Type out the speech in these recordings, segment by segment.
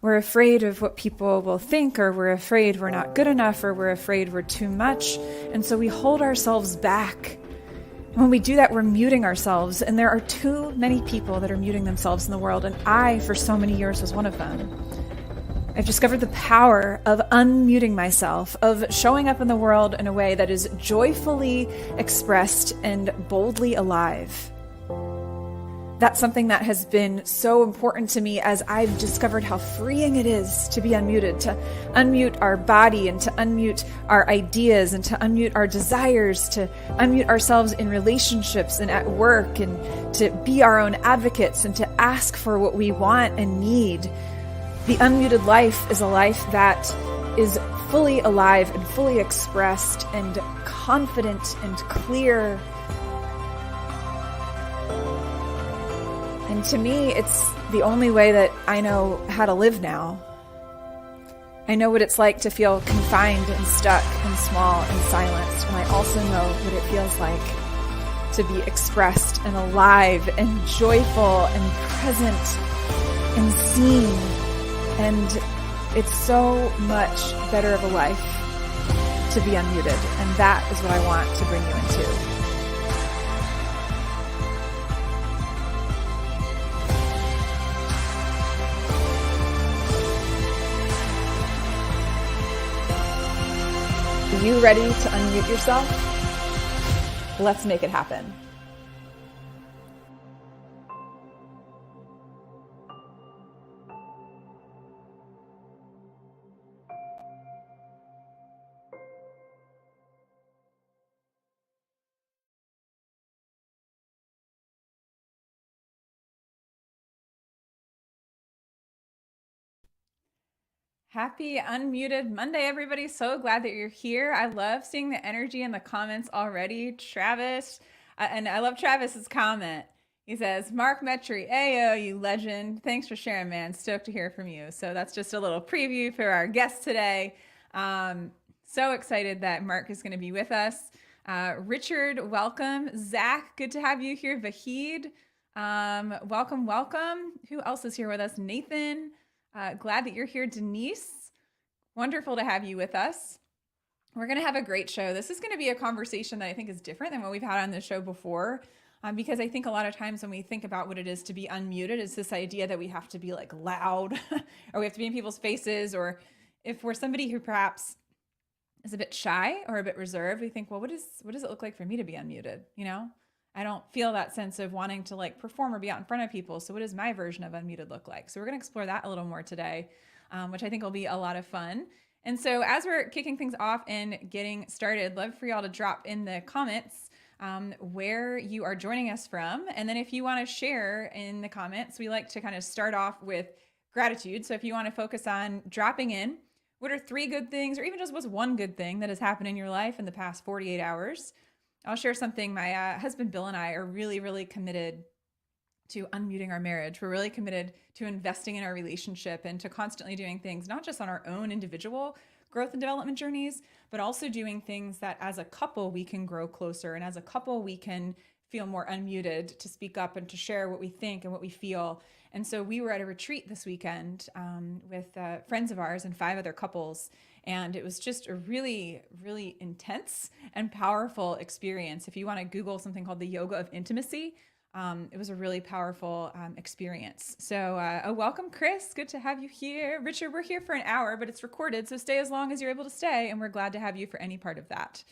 We're afraid of what people will think, or we're afraid we're not good enough, or we're afraid we're too much. And so we hold ourselves back. When we do that, we're muting ourselves. And there are too many people that are muting themselves in the world. And I, for so many years, was one of them. I've discovered the power of unmuting myself, of showing up in the world in a way that is joyfully expressed and boldly alive. That's something that has been so important to me as I've discovered how freeing it is to be unmuted, to unmute our body and to unmute our ideas and to unmute our desires, to unmute ourselves in relationships and at work, and to be our own advocates and to ask for what we want and need. The unmuted life is a life that is fully alive and fully expressed and confident and clear. And to me, it's the only way that I know how to live now. I know what it's like to feel confined and stuck and small and silenced. And I also know what it feels like to be expressed and alive and joyful and present and seen. And it's so much better of a life to be unmuted. And that is what I want to bring you into. Are you ready to unmute yourself? Let's make it happen. Happy Unmuted Monday, everybody. So glad that you're here. I love seeing the energy in the comments already. Travis, and I love Travis's comment. He says, Mark Metry, Ayo, you legend. Thanks for sharing, man. Stoked to hear from you. So that's just a little preview for our guest today. So excited that Mark is going to be with us. Richard, welcome. Zach, good to have you here. Vahid, welcome. Who else is here with us? Nathan. Glad that you're here, Denise. Wonderful to have you with us. We're going to have a great show. This is going to be a conversation that I think is different than what we've had on the show before, because I think a lot of times when we think about what it is to be unmuted, it's this idea that we have to be like loud or we have to be in people's faces, or if we're somebody who perhaps is a bit shy or a bit reserved, we think, well, what does it look like for me to be unmuted? You know? I don't feel that sense of wanting to like perform or be out in front of people. So what does my version of unmuted look like? So we're going to explore that a little more today, which I think will be a lot of fun. And so as we're kicking things off and getting started, love for y'all to drop in the comments where you are joining us from. And then if you want to share in the comments, we like to kind of start off with gratitude. So if you want to focus on dropping in, what are 3 good things, or even just what's 1 good thing that has happened in your life in the past 48 hours? I'll share something. My husband, Bill, and I are really, really committed to unmuting our marriage. We're really committed to investing in our relationship and to constantly doing things, not just on our own individual growth and development journeys, but also doing things that as a couple, we can grow closer. And as a couple, we can feel more unmuted to speak up and to share what we think and what we feel. And so we were at a retreat this weekend with friends of ours and 5 other couples. And it was just a really, really intense and powerful experience. If you want to Google something called the yoga of intimacy, it was a really powerful experience. So welcome, Chris. Good to have you here. Richard, we're here for an hour, but it's recorded. So stay as long as you're able to stay. And we're glad to have you for any part of that.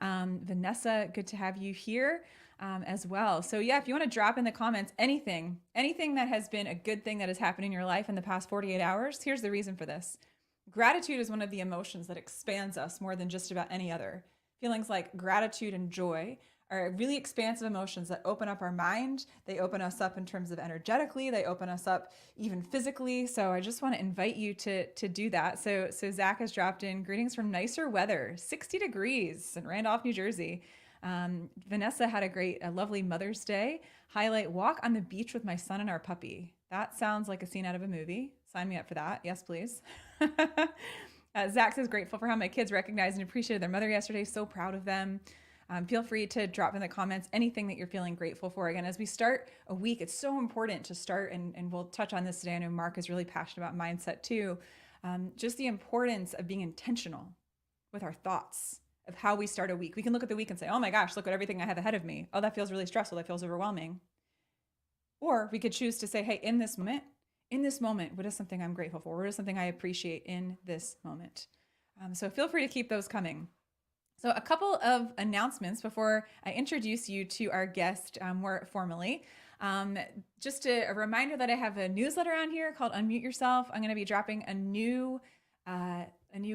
Vanessa, good to have you here as well. So yeah, if you want to drop in the comments, anything that has been a good thing that has happened in your life in the past 48 hours, here's the reason for this. Gratitude is one of the emotions that expands us more than just about any other. Feelings like gratitude and joy are really expansive emotions that open up our mind. They open us up in terms of energetically. They open us up even physically. So I just want to invite you to do that. So Zach has dropped in greetings from nicer weather, 60 degrees in Randolph, New Jersey. Vanessa had a lovely Mother's Day. Highlight, walk on the beach with my son and our puppy. That sounds like a scene out of a movie. Sign me up for that. Yes, please. Zach says, grateful for how my kids recognized and appreciated their mother yesterday. So proud of them. Feel free to drop in the comments anything that you're feeling grateful for. Again, as we start a week, it's so important to start, and we'll touch on this today. I know Mark is really passionate about mindset too. Just the importance of being intentional with our thoughts of how we start a week. We can look at the week and say, oh my gosh, look at everything I have ahead of me. Oh, that feels really stressful. That feels overwhelming. Or we could choose to say, hey, in this moment, what is something I'm grateful for? What is something I appreciate in this moment? So feel free to keep those coming. So a couple of announcements before I introduce you to our guest more formally. Just a reminder that I have a newsletter on here called Unmute Yourself. I'm going to be dropping a new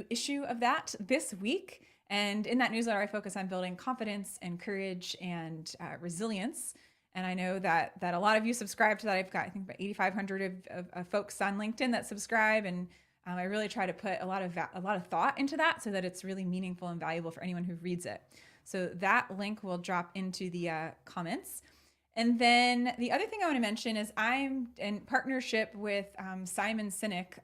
issue of that this week. And in that newsletter, I focus on building confidence and courage and resilience. And I know that a lot of you subscribe to that. I've got, I think, about 8,500 of folks on LinkedIn that subscribe. And I really try to put a lot of thought into that so that it's really meaningful and valuable for anyone who reads it. So that link will drop into the comments. And then the other thing I want to mention is I'm in partnership with Simon Sinek.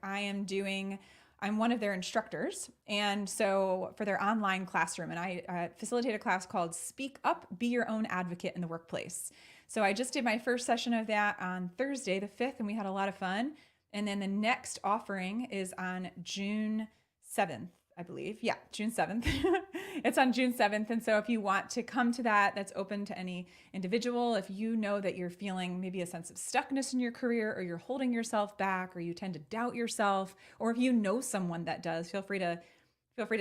I'm one of their instructors. And so for their online classroom, and I facilitate a class called Speak Up, Be Your Own Advocate in the Workplace. So I just did my first session of that on Thursday, the 5th, and we had a lot of fun. And then the next offering is on June 7th, I believe. Yeah, June 7th. It's on June 7th. And so if you want to come to that, that's open to any individual. If you know that you're feeling maybe a sense of stuckness in your career, or you're holding yourself back, or you tend to doubt yourself, or if you know someone that does, feel free to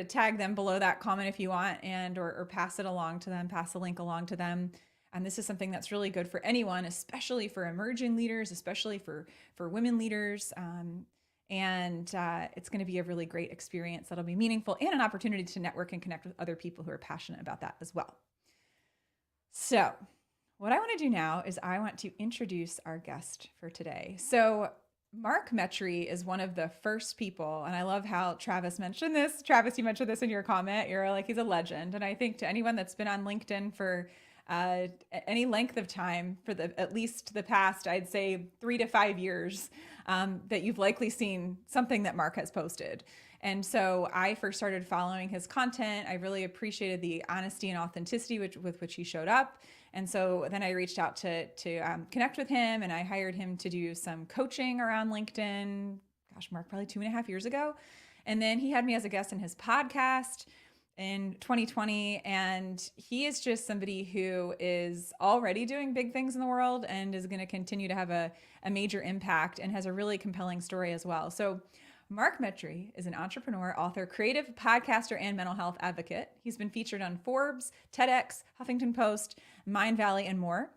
tag them below that comment if you want, and or pass it along to them, pass the link along to them. And this is something that's really good for anyone, especially for emerging leaders, especially for women leaders. And it's going to be a really great experience that'll be meaningful and an opportunity to network and connect with other people who are passionate about that as well. So what I want to do now is I want to introduce our guest for today. So Mark Metry is one of the first people, and I love how Travis mentioned this. Travis, you mentioned this in your comment. You're like, he's a legend. And I think to anyone that's been on LinkedIn for any length of time, for at least the past, I'd say 3 to 5 years, that you've likely seen something that Mark has posted. And so I first started following his content. I really appreciated the honesty and authenticity with which he showed up. And so then I reached out to connect with him, and I hired him to do some coaching around LinkedIn. Gosh, Mark, probably 2.5 years ago. And then he had me as a guest in his podcast in 2020. And he is just somebody who is already doing big things in the world and is going to continue to have a major impact, and has a really compelling story as well. So Mark Metry is an entrepreneur, author, creative podcaster, and mental health advocate. He's been featured on Forbes, TEDx, Huffington Post, MindValley, and more.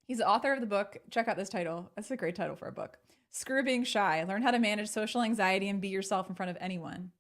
He's the author of the book. Check out this title. That's a great title for a book. Screw Being Shy. Learn how to manage social anxiety and be yourself in front of anyone.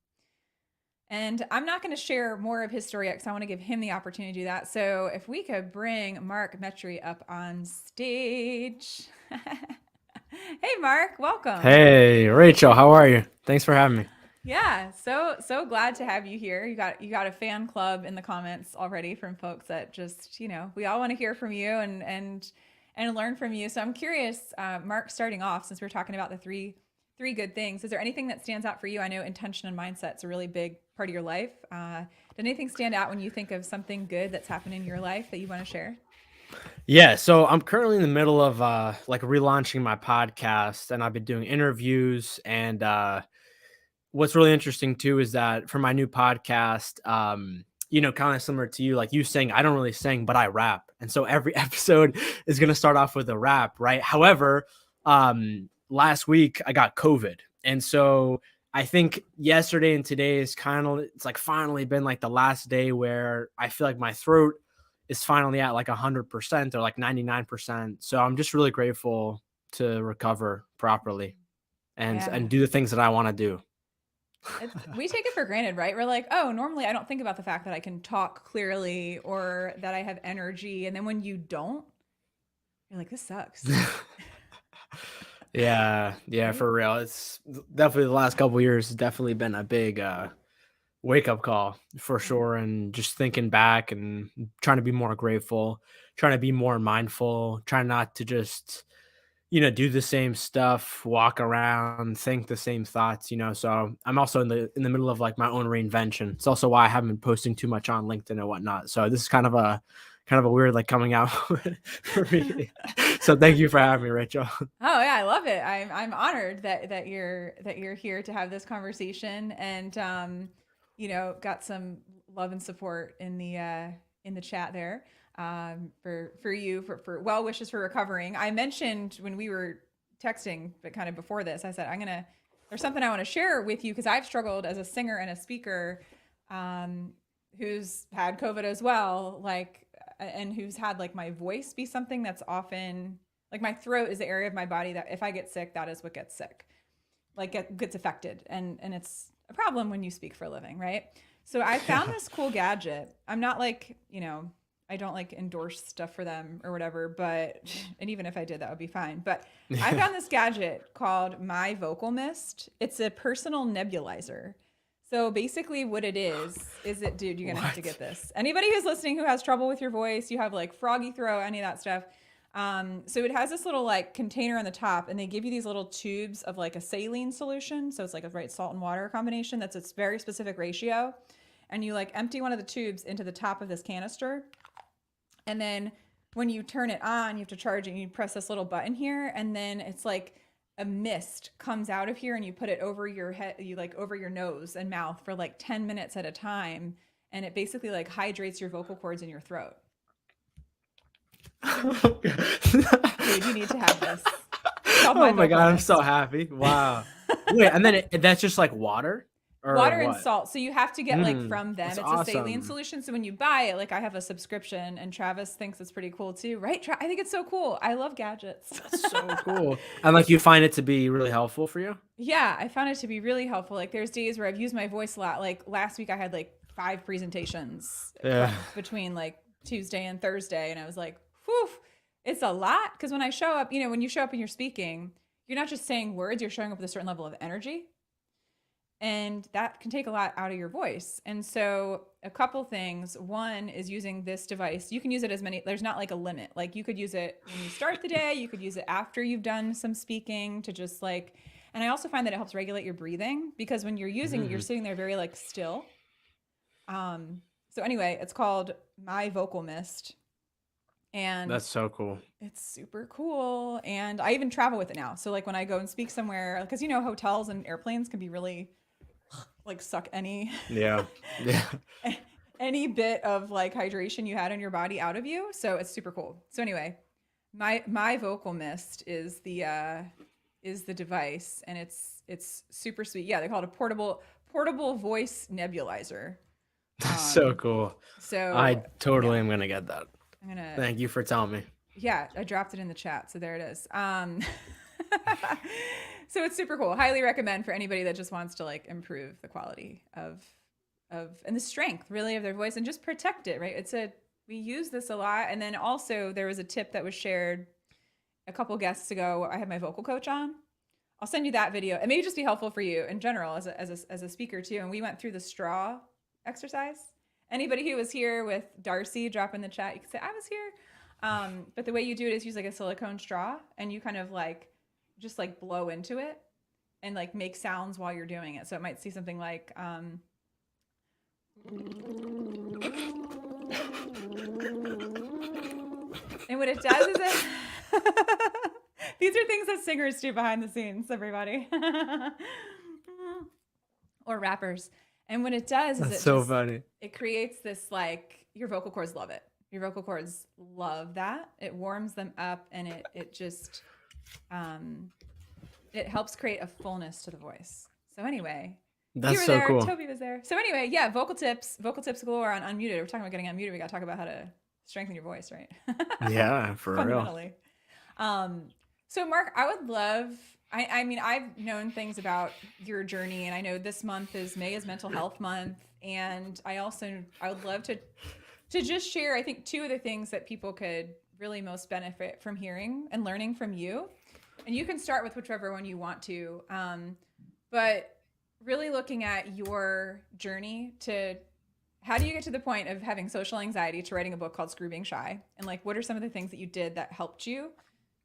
And I'm not going to share more of his story because I want to give him the opportunity to do that. So if we could bring Mark Metry up on stage. Hey, Mark, welcome. Hey, Rachel, how are you? Thanks for having me. Yeah, so glad to have you here. You got a fan club in the comments already from folks that just, we all want to hear from you and learn from you. So I'm curious, Mark, starting off, since we're talking about the three good things, is there anything that stands out for you? I know intention and mindset's a really big part of your life. Did anything stand out when you think of something good that's happened in your life that you want to share? Yeah, so I'm currently in the middle of relaunching my podcast, and I've been doing interviews. And what's really interesting too is that for my new podcast, kind of similar to you, like you sing, I don't really sing, but I rap. And so every episode is going to start off with a rap, right? However, last week I got COVID. And so I think yesterday and today is it's like finally been like the last day where I feel like my throat is finally at like 100% or like 99%. So I'm just really grateful to recover properly and do the things that I want to do. We take it for granted, right? We're like, oh, normally I don't think about the fact that I can talk clearly or that I have energy. And then when you don't, you're like, this sucks. Yeah, right? For real. It's definitely the last couple of years has definitely been a big wake up call for sure. And just thinking back and trying to be more grateful, trying to be more mindful, trying not to just, do the same stuff, walk around, think the same thoughts. So I'm also in the middle of like my own reinvention. It's also why I haven't been posting too much on LinkedIn and whatnot. So this is kind of a weird like coming out for me. So thank you for having me, Rachel. Oh yeah, I love it. I'm honored that you're here to have this conversation, and got some love and support in the chat there, for you, for well wishes for recovering. I mentioned when we were texting, but kind of before this, I said there's something I want to share with you because I've struggled as a singer and a speaker, who's had COVID as well, like, and who's had like my voice be something that's often like my throat is the area of my body that if I get sick, that is what gets sick, like gets affected. And it's a problem when you speak for a living, right? So I found this cool gadget. I'm not like, I don't like endorse stuff for them or whatever, but, and even if I did, that would be fine. But I Yeah. found this gadget called My Vocal Mist. It's a personal nebulizer. So basically what it is it, dude, you're going to have to What? get this. Anybody who's listening who has trouble with your voice, you have like froggy throat, any of that stuff. So it has this little like container on the top, and they give you these little tubes of like a saline solution. So it's like a right salt and water combination. That's a very specific ratio. And you like empty one of the tubes into the top of this canister. And then when you turn it on, you have to charge it, and you press this little button here. And then it's like a mist comes out of here, and you put it over your head, you like over your nose and mouth for like 10 minutes at a time. And it basically like hydrates your vocal cords in your throat. Dude, you need to have this. It's called My Oh my Vocal God, I'm so Mist. happy. Wow. Wait, and then that's just like water or Water and what? salt. So you have to get like from them. That's It's a saline awesome. solution. So when you buy it, like I have a subscription, and Travis thinks it's pretty cool too, right? I think it's so cool. I love gadgets. That's so cool. And like you find it to be really helpful for you? Yeah, I found it to be really helpful. Like there's days where I've used my voice a lot. Like last week I had like 5 presentations Yeah. between like Tuesday and Thursday, and I was like, whew, it's a lot. Because when I show up, when you show up and you're speaking, you're not just saying words, you're showing up with a certain level of energy. And that can take a lot out of your voice. And so a couple things. One is using this device. You can use it as many, there's not like a limit. Like you could use it when you start the day, you could use it after you've done some speaking to just like, and I also find that it helps regulate your breathing, because when you're using it, you're Mhm. sitting there very like still. So anyway, it's called My Vocal Mist, and That's so cool. it's super cool. And I even travel with it now. So like when I go and speak somewhere, because hotels and airplanes can be really like suck any Yeah. Yeah. any bit of like hydration you had in your body out of you. So it's super cool. So anyway, my vocal mist is the device, and it's super sweet. Yeah, they call it a portable voice nebulizer. That's so Um, cool. so I totally yeah, am gonna get that. I'm gonna Thank you for telling me. yeah, I dropped it in the chat, so there it is. So it's super cool. Highly recommend for anybody that just wants to like improve the quality of and the strength really of their voice and just protect it, right? We use this a lot. And then also there was a tip that was shared a couple guests ago. I had my vocal coach on. I'll send you that video. It may just be helpful for you in general as a speaker too. And we went through the straw exercise. Anybody who was here with Darcy, drop in the chat. You can say I was here. But the way you do it is use like a silicone straw, and you kind of like just like blow into it and like make sounds while you're doing it. So it might see something like and what it does is it these are things that singers do behind the scenes, everybody. Or rappers. And what it does is That's so funny. it creates this like your vocal cords love it. Your vocal cords love that. It warms them up, and it just it helps create a fullness to the voice. So anyway, you That's were so there, cool. Toby was there. So anyway, yeah, vocal tips galore on Unmuted. We're talking about getting unmuted. We got to talk about how to strengthen your voice, right? Yeah, for real. Fundamentally. So Mark, I would love, I mean, I've known things about your journey, and I know this month is May is Mental Health Month. And I would love to just share, I think, 2 of the things that people could really most benefit from hearing and learning from you. And you can start with whichever one you want to. But really looking at your journey to how do you get to the point of having social anxiety to writing a book called Screw Being Shy? And like, what are some of the things that you did that helped you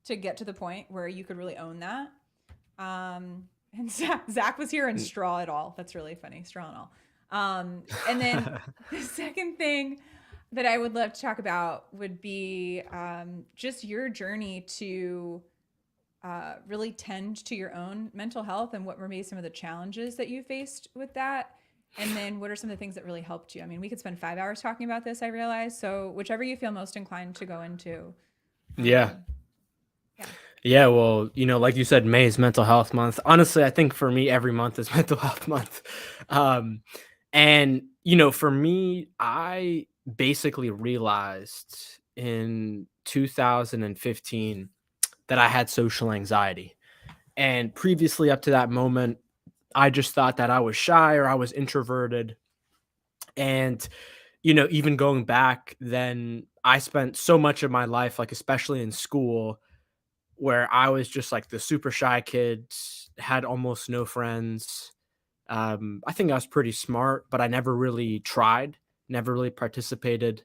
to get to the point where you could really own that. And Zach was here and straw it all. That's really funny. Straw and all. And then the second thing that I would love to talk about would be just your journey to really tend to your own mental health and what were maybe some of the challenges that you faced with that. And then what are some of the things that really helped you? I mean, we could spend 5 hours talking about this, I realize. So whichever you feel most inclined to go into. Yeah. Yeah. Yeah, well, like you said, May is Mental Health Month. Honestly, I think for me, every month is Mental Health Month. Um, and for me, I basically realized in 2015 that I had social anxiety. And previously, up to that moment, I just thought that I was shy or I was introverted. And even going back, then I spent so much of my life, like especially in school, where I was just like the super shy kid, had almost no friends. I think I was pretty smart, but I never really tried, never really participated.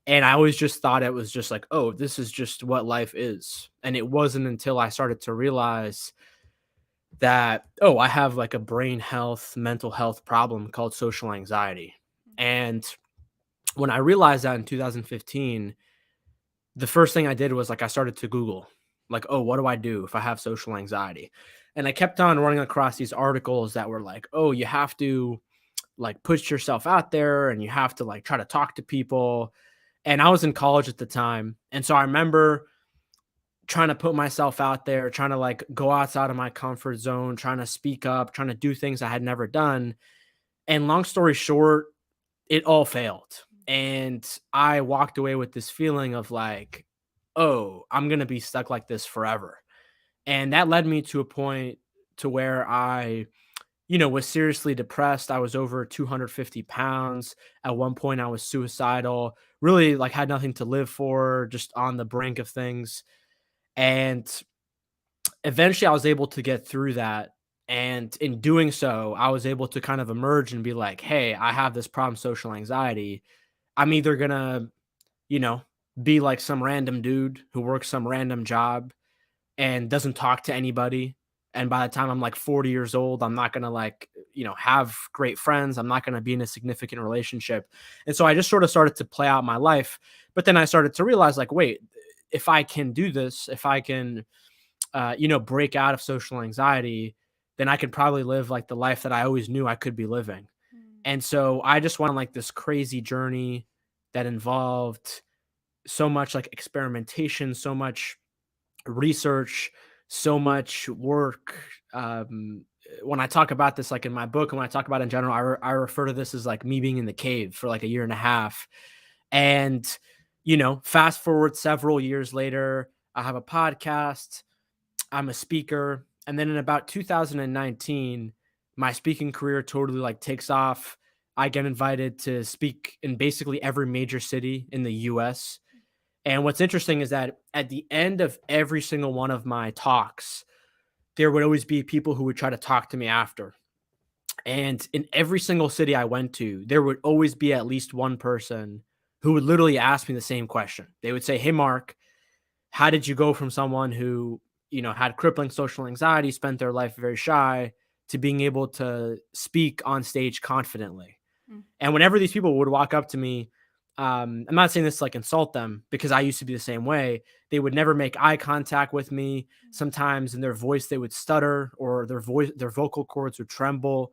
And I always just thought it was just like, oh, this is just what life is. And it wasn't until I started to realize that, oh, I have like a brain health, mental health problem called social anxiety. And when I realized that in 2015, the first thing I did was like I started to Google, like, oh, what do I do if I have social anxiety? And I kept on running across these articles that were like, oh, you have to like push yourself out there and you have to like try to talk to people. And I was in college at the time. And so I remember trying to put myself out there, trying to like go outside of my comfort zone, trying to speak up, trying to do things I had never done. And long story short, it all failed. And I walked away with this feeling of like, oh, I'm going to be stuck like this forever. And that led me to a point to where I, was seriously depressed. I was over 250 pounds. At one point, I was suicidal, really like had nothing to live for, just on the brink of things. And eventually, I was able to get through that. And in doing so, I was able to kind of emerge and be like, hey, I have this problem, social anxiety. I'm either going to, you know, be like some random dude who works some random job and doesn't talk to anybody. And by the time I'm like 40 years old, I'm not going to like, have great friends. I'm not going to be in a significant relationship. And so I just sort of started to play out my life. But then I started to realize like, wait, if I can do this, if I can, break out of social anxiety, then I could probably live like the life that I always knew I could be living. And so I just went on like this crazy journey that involved so much like experimentation, so much research, so much work. When I talk about this, like in my book, and when I talk about it in general, I refer to this as like me being in the cave for like a year and a half. And, fast forward several years later, I have a podcast, I'm a speaker. And then in about 2019, my speaking career totally like takes off. I get invited to speak in basically every major city in the US. And what's interesting is that at the end of every single one of my talks, there would always be people who would try to talk to me after. And in every single city I went to, there would always be at least one person who would literally ask me the same question. They would say, hey, Mark, how did you go from someone who, had crippling social anxiety, spent their life very shy, to being able to speak on stage confidently? And whenever these people would walk up to me, I'm not saying this to like insult them because I used to be the same way. They would never make eye contact with me. Sometimes in their voice, they would stutter or their vocal cords would tremble.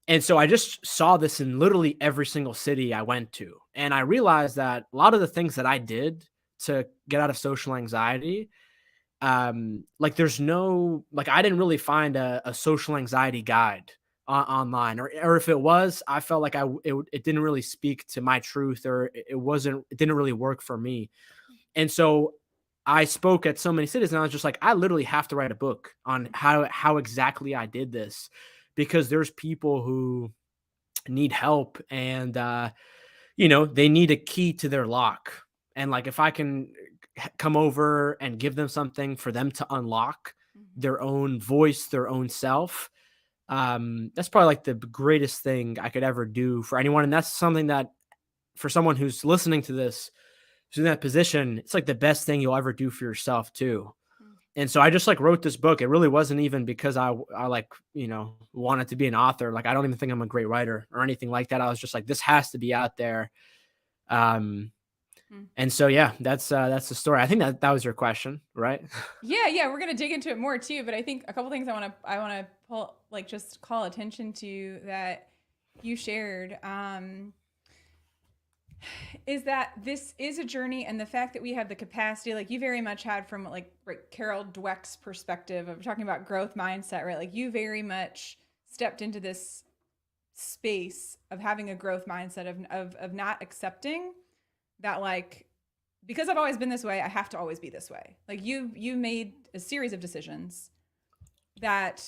And so I just saw this in literally every single city I went to. And I realized that a lot of the things that I did to get out of social anxiety, like there's no, like I didn't really find a social anxiety guide online, or if it was, I felt like it didn't really speak to my truth, or it didn't really work for me. And so I spoke at so many cities and I was just like, I literally have to write a book on how exactly I did this, because there's people who need help and they need a key to their lock. And like if I can come over and give them something for them to unlock their own voice, their own self, that's probably like the greatest thing I could ever do for anyone. And that's something that for someone who's listening to this, who's in that position, it's like the best thing you'll ever do for yourself too. And so I just like wrote this book. It really wasn't even because I like, wanted to be an author. Like, I don't even think I'm a great writer or anything like that. I was just like, this has to be out there. Um, Mm. and so, yeah, that's the story. I think that was your question, right? Yeah, we're gonna dig into it more too. But I think a couple things I want to pull, like, just call attention to that you shared. Is that this is a journey, and the fact that we have the capacity, like you very much had from like Carol Dweck's perspective of talking about growth mindset, right? Like you very much stepped into this space of having a growth mindset of not accepting that, like, because I've always been this way, I have to always be this way. Like you made a series of decisions that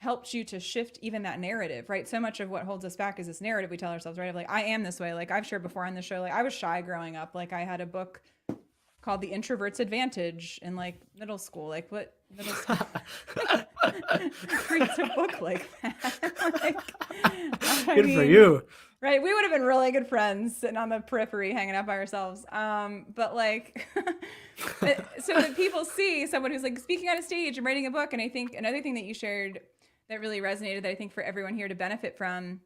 helped you to shift even that narrative, right? So much of what holds us back is this narrative we tell ourselves, right? Of like, I am this way. Like I've shared before on the show, like I was shy growing up. Like I had a book called The Introvert's Advantage in like middle school. Like what middle school reads a book like that? Like, Good for you. Right, we would have been really good friends sitting on the periphery hanging out by ourselves. But like, so that people see someone who's like speaking on a stage and writing a book. And I think another thing that you shared that really resonated, that I think for everyone here to benefit from,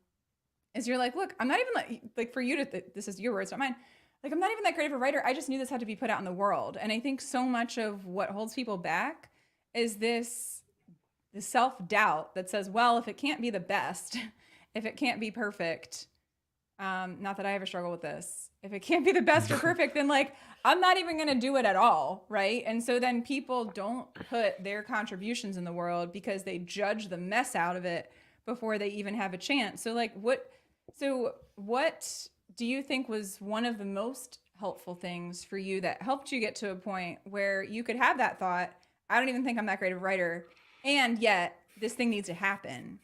is you're like, look, I'm not even like for you to, this is your words, not mine. Like, I'm not even that great of a writer. I just knew this had to be put out in the world. And I think so much of what holds people back is this self-doubt that says, well, if it can't be the best, if it can't be perfect, not that I ever struggle with this, if it can't be the best or perfect, then like, I'm not even going to do it at all. Right. And so then people don't put their contributions in the world because they judge the mess out of it before they even have a chance. So like, what do you think was one of the most helpful things for you that helped you get to a point where you could have that thought, I don't even think I'm that great of a writer, and yet this thing needs to happen?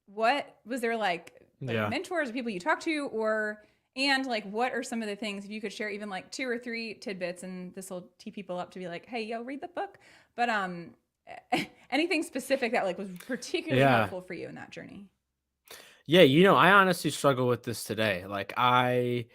What was there like mentors or people you talked to, and like, what are some of the things, if you could share even like 2 or 3 tidbits, and this will tee people up to be like, hey, yo, read the book. But anything specific that like was particularly helpful for you in that journey? Yeah, I honestly struggle with this today. Like I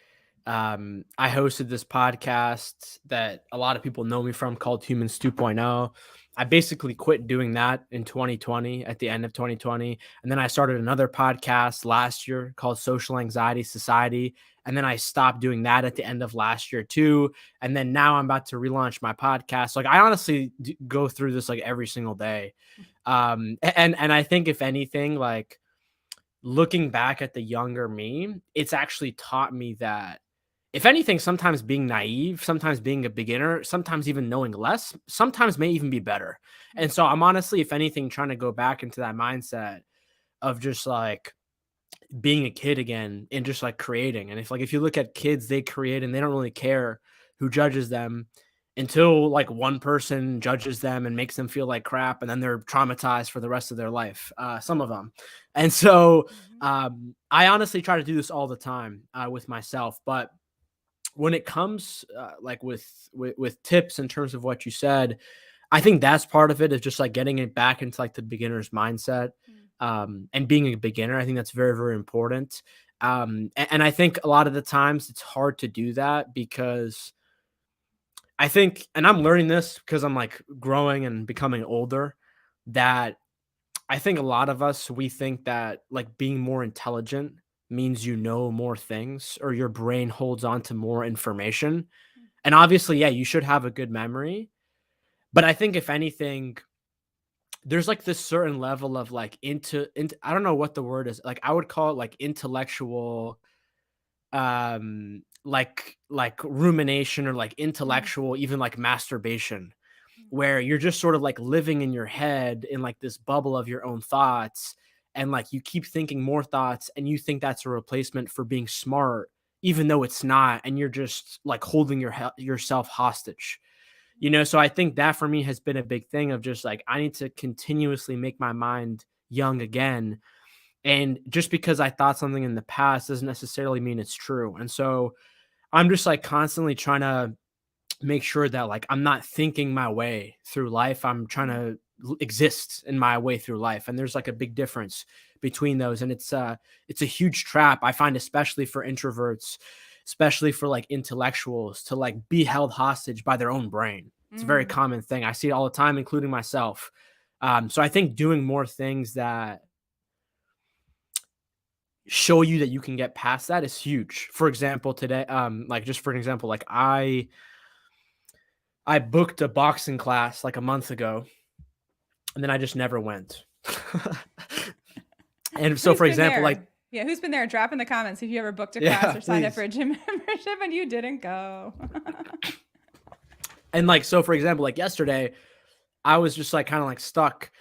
hosted this podcast that a lot of people know me from called Humans 2.0. I basically quit doing that in 2020, at the end of 2020. And then I started another podcast last year called Social Anxiety Society. And then I stopped doing that at the end of last year too. And then now I'm about to relaunch my podcast. Like I honestly go through this like every single day. And I think if anything, like looking back at the younger me, it's actually taught me that if anything, sometimes being naive, sometimes being a beginner, sometimes even knowing less, sometimes may even be better. And so I'm honestly, if anything, trying to go back into that mindset of just like being a kid again and just like creating. And if you look at kids, they create and they don't really care who judges them until like one person judges them and makes them feel like crap, and then they're traumatized for the rest of their life, some of them. And so I honestly try to do this all the time with myself. But when it comes like with tips in terms of what you said, I think that's part of it, is just like getting it back into like the beginner's mindset, and being a beginner. I think that's very, very important. And I think a lot of the times it's hard to do that because I think, and I'm learning this because I'm like growing and becoming older, that I think a lot of us, we think that like being more intelligent means you know more things or your brain holds on to more information. And obviously, yeah, you should have a good memory. But I think if anything, there's like this certain level of like into I don't know what the word is. Like I would call it like intellectual like rumination, or like intellectual, even like masturbation, where you're just sort of like living in your head in like this bubble of your own thoughts, and like you keep thinking more thoughts and you think that's a replacement for being smart, even though it's not, and you're just like holding yourself hostage. So I think that for me has been a big thing of just like I need to continuously make my mind young again. And just because I thought something in the past doesn't necessarily mean it's true. And so I'm just like constantly trying to make sure that like I'm not thinking my way through life. I'm trying to exist in my way through life. And there's like a big difference between those. And it's a huge trap, I find, especially for introverts, especially for like intellectuals, to like be held hostage by their own brain. It's a very Mm. common thing. I see it all the time, including myself. So I think doing more things that show you that you can get past that is huge. For example, today, like just for an example, like I booked a boxing class like a month ago, and then I just never went. And so, Who's for been example, like there? Yeah, who's been there? Drop in the comments if you ever booked a class yeah, or signed up for please. a gym membership and you didn't go. And like so, for example, like yesterday, I was just like kind of like stuck.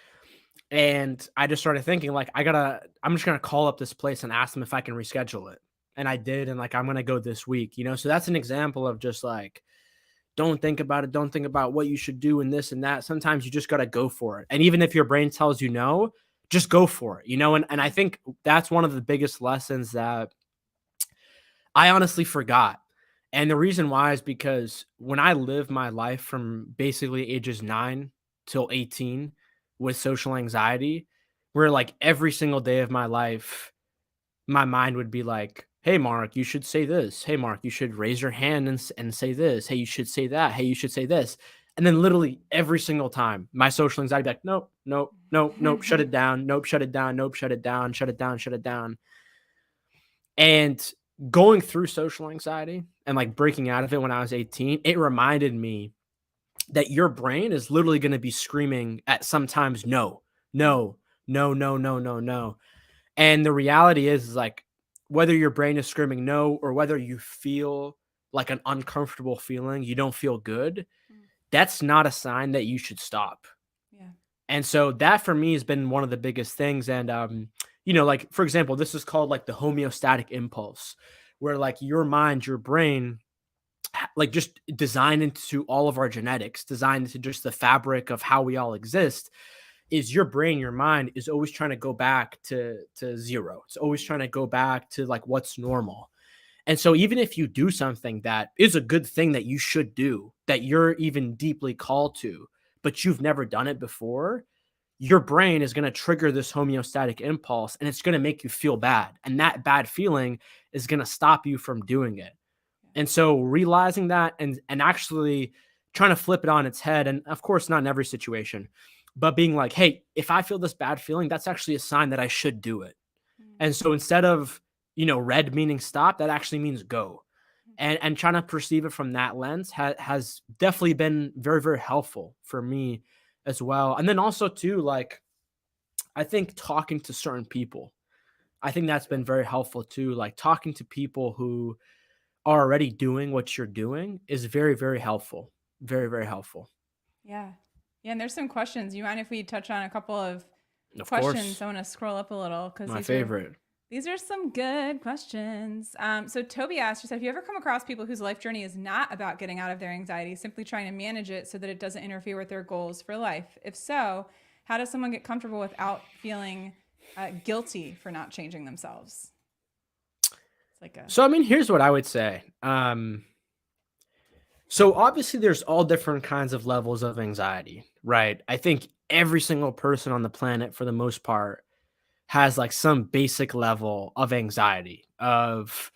And I just started thinking, like, I'm just gonna call up this place and ask them if I can reschedule it. And I did, and like I'm gonna go this week, you know. So that's an example of just like, don't think about it, don't think about what you should do and this and that. Sometimes you just gotta go for it. And even if your brain tells you no, just go for it, you know. And I think that's one of the biggest lessons that I honestly forgot. And the reason why is because when I lived my life from basically ages 9 till 18 with social anxiety, where like every single day of my life, my mind would be like, hey, Mark, you should say this. Hey, Mark, you should raise your hand and say this. Hey, you should say that. Hey, you should say this. And then literally every single time, my social anxiety would be like, nope, nope, nope, nope, shut it down. Nope, shut it down. Nope, shut it down. Shut it down. Shut it down. And going through social anxiety and like breaking out of it when I was 18, it reminded me that your brain is literally going to be screaming at sometimes no, no, no, no, no, no, no. And the reality is like whether your brain is screaming no or whether you feel like an uncomfortable feeling, you don't feel good, that's not a sign that you should stop. Yeah. And so that for me has been one of the biggest things. And, you know, like, for example, this is called like the homeostatic impulse, where like your mind, your brain, like just designed into all of our genetics, designed into just the fabric of how we all exist, is your brain, your mind is always trying to go back to zero. It's always trying to go back to like what's normal. And so even if you do something that is a good thing that you should do, that you're even deeply called to, but you've never done it before, your brain is going to trigger this homeostatic impulse and it's going to make you feel bad. And that bad feeling is going to stop you from doing it. And so realizing that and actually trying to flip it on its head, and of course, not in every situation, but being like, hey, if I feel this bad feeling, that's actually a sign that I should do it. And so instead of, you know, red meaning stop, that actually means go. And trying to perceive it from that lens has definitely been very, very helpful for me as well. And then also too, like I think talking to certain people, I think that's been very helpful too. Like talking to people who are already doing what you're doing is very, very helpful. Very, very helpful. Yeah. Yeah. And there's some questions. You mind if we touch on a couple of Of questions? course, I want to scroll up a little because my these are favorite. these are some good questions. So Toby asked, she said, have you ever come across people whose life journey is not about getting out of their anxiety, simply trying to manage it so that it doesn't interfere with their goals for life? If so, how does someone get comfortable without feeling guilty for not changing themselves? It's like a So, I mean, here's what I would say. So obviously there's all different kinds of levels of anxiety, right? I think every single person on the planet for the most part has like some basic level of anxiety of,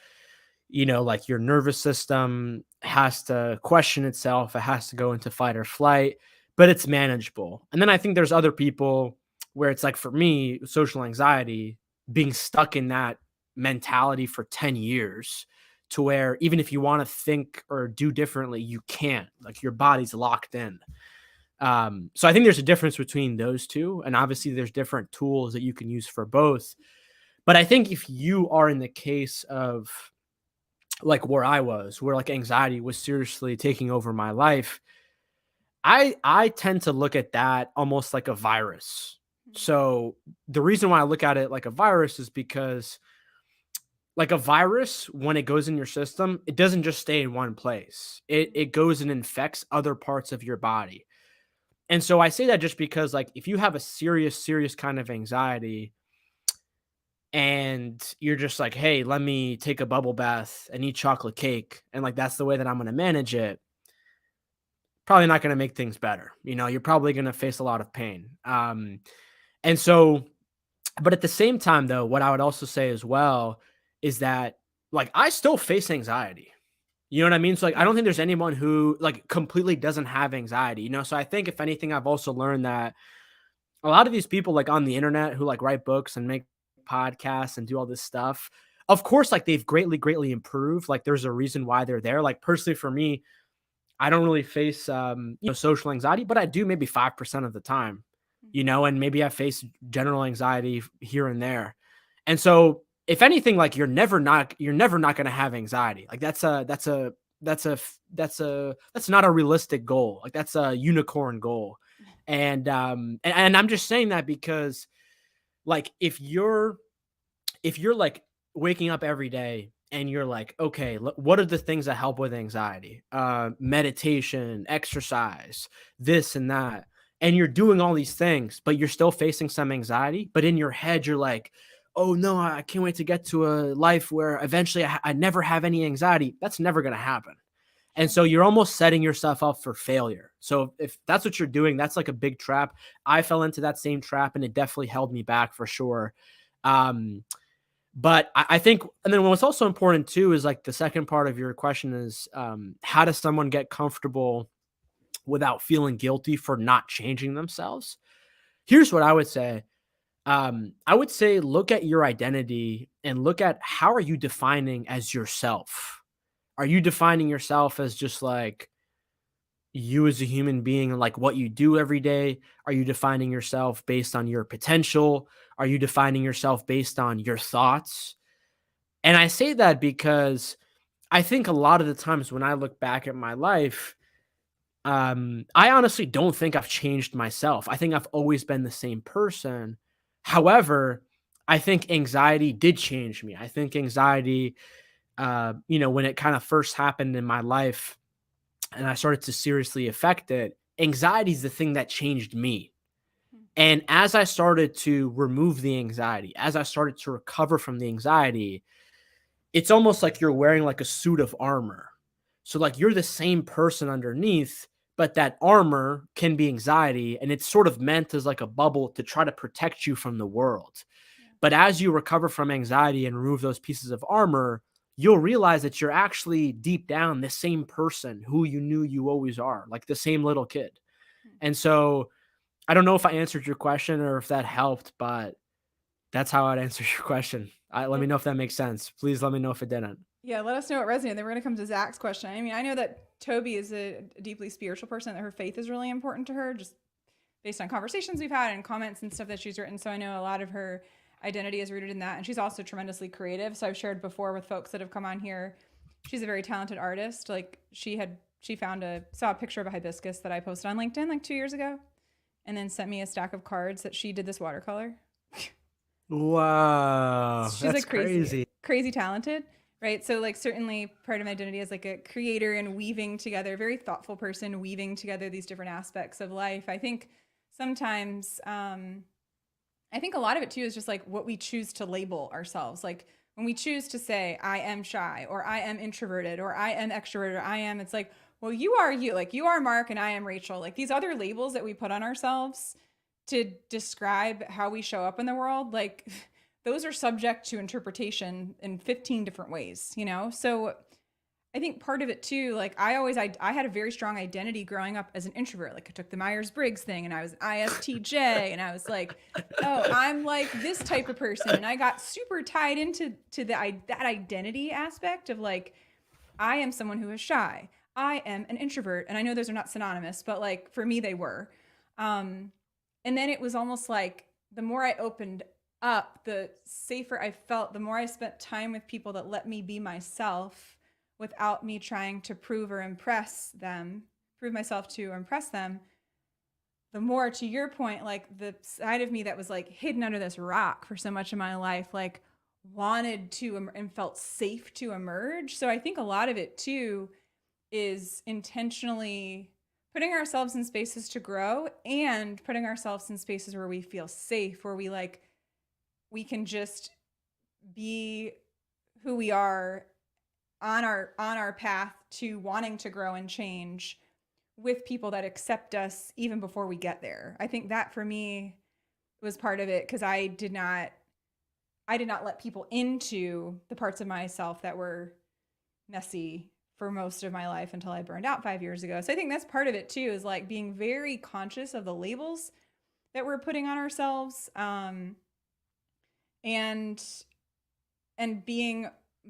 you know, like your nervous system has to question itself, it has to go into fight or flight, but it's manageable. And then I think there's other people where it's like for me, social anxiety, being stuck in that mentality for 10 years to where even if you want to think or do differently, you can't. Like your body's locked in. So I think there's a difference between those two. And obviously there's different tools that you can use for both. But I think if you are in the case of like where I was, where like anxiety was seriously taking over my life, I tend to look at that almost like a virus. So the reason why I look at it like a virus is because like a virus, when it goes in your system, it doesn't just stay in one place. It goes and infects other parts of your body. And so I say that just because like if you have a serious kind of anxiety and you're just like, "Hey, let me take a bubble bath and eat chocolate cake," and like that's the way that I'm going to manage it, probably not going to make things better. You know, you're probably going to face a lot of pain. And so but at the same time though, what I would also say as well is that like I still face anxiety. You know what I mean? So, like, I Yeah. don't think there's anyone who, like, completely doesn't have anxiety, you know? So I think if anything, I've also learned that a lot of these people, like, on the internet who, like, write books and make podcasts and do all this stuff, of course, like, they've greatly, greatly improved. Like, there's a reason why they're there. Like, personally for me, I don't really face, social anxiety, but I do maybe 5% of the time, you Mhm. know, and maybe I face general anxiety here and there. And so, if anything, like you're never not going to have anxiety. Like that's not a realistic goal. Like that's a unicorn goal. And I'm just saying that because like if you're like waking up every day and you're like, okay, what are the things that help with anxiety? Meditation, exercise, this and that. And you're doing all these things, but you're still facing some anxiety. But in your head, you're like, oh no, I can't wait to get to a life where eventually I never have any anxiety. That's never going to happen. And Sure. so you're almost setting yourself up for failure. So if that's what you're doing, that's like a big trap. I fell into that same trap and it definitely held me back for sure. Um, but I think, and then what's also important too is like the second part of your question is how does someone get comfortable without feeling guilty for not changing themselves? Here's what I would say. I would say look at your identity and look at how are you defining as yourself? Are you defining yourself as just like you as a human being and like what you do every day? Are you defining yourself based on your potential? Are you defining yourself based on your thoughts? And I say that because I think a lot of the times when I look back at my life, I honestly don't think I've changed myself. I think I've always been the same person. However, I think anxiety did change me. I think anxiety, when it kind of first happened in my life and I started to seriously affect it, anxiety is the thing that changed me. Mhm. And as I started to remove the anxiety, as I started to recover from the anxiety, it's almost like you're wearing like a suit of armor. So like you're the same person underneath, but that armor can be anxiety and it's sort of meant as like a bubble to try to protect you from the world. Yeah. But as you recover from anxiety and remove those pieces of armor, you'll realize that you're actually deep down the same person who you knew you always are, like the same little kid. Mhm. And so I don't know if I answered your question or if that helped, but that's how I'd answer your question. Let me Well, know if that makes sense. Please let me know if it didn't. yeah, let us know what resonated. Then we're going to come to Zach's question. I mean, I know that Toby is a deeply spiritual person, that her faith is really important to her, just based on conversations we've had and comments and stuff that she's written. So I know a lot of her identity is rooted in that. And she's also tremendously creative. So I've shared before with folks that have come on here. She's a very talented artist. Like saw a picture of a hibiscus that I posted on LinkedIn like 2 years ago, and then sent me a stack of cards that she did this watercolor. Wow, She's that's like crazy, crazy. crazy talented, right? So like certainly part of my identity is like a creator and weaving together, very thoughtful person, weaving together these different aspects of life. I think sometimes, I think a lot of it too is just like what we choose to label ourselves. Like when we choose to say I am shy or I am introverted or I am extroverted or I am, it's like, well, you are you, like you are Mark and I am Rachel. Like these other labels that we put on ourselves to describe how we show up in the world, like those are subject to interpretation in 15 different ways, you know? So I think part of it too, like I had a very strong identity growing up as an introvert. Like I took the Myers-Briggs thing and I was an ISTJ and I was like, oh, I'm like this type of person. And I got super tied into that identity aspect of like, I am someone who is shy. I am an introvert. And I know those are not synonymous, but like for me, they were. Um, and then it was almost like the more I opened up, the safer I felt, the more I spent time with people that let me be myself without me trying to prove myself to impress them. The more, to your point, like the side of me that was like hidden under this rock for so much of my life, like wanted to and felt safe to emerge. So I think a lot of it too is intentionally putting ourselves in spaces to grow and putting ourselves in spaces where we feel safe, where we can just be who we are on our path to wanting to grow and change with people that accept us even before we get there. I think that for me was part of it because I did not let people into the parts of myself that were messy, for most of my life until I burned out 5 years ago. So I think that's part of it too, is like being very conscious of the labels that we're putting on ourselves, and being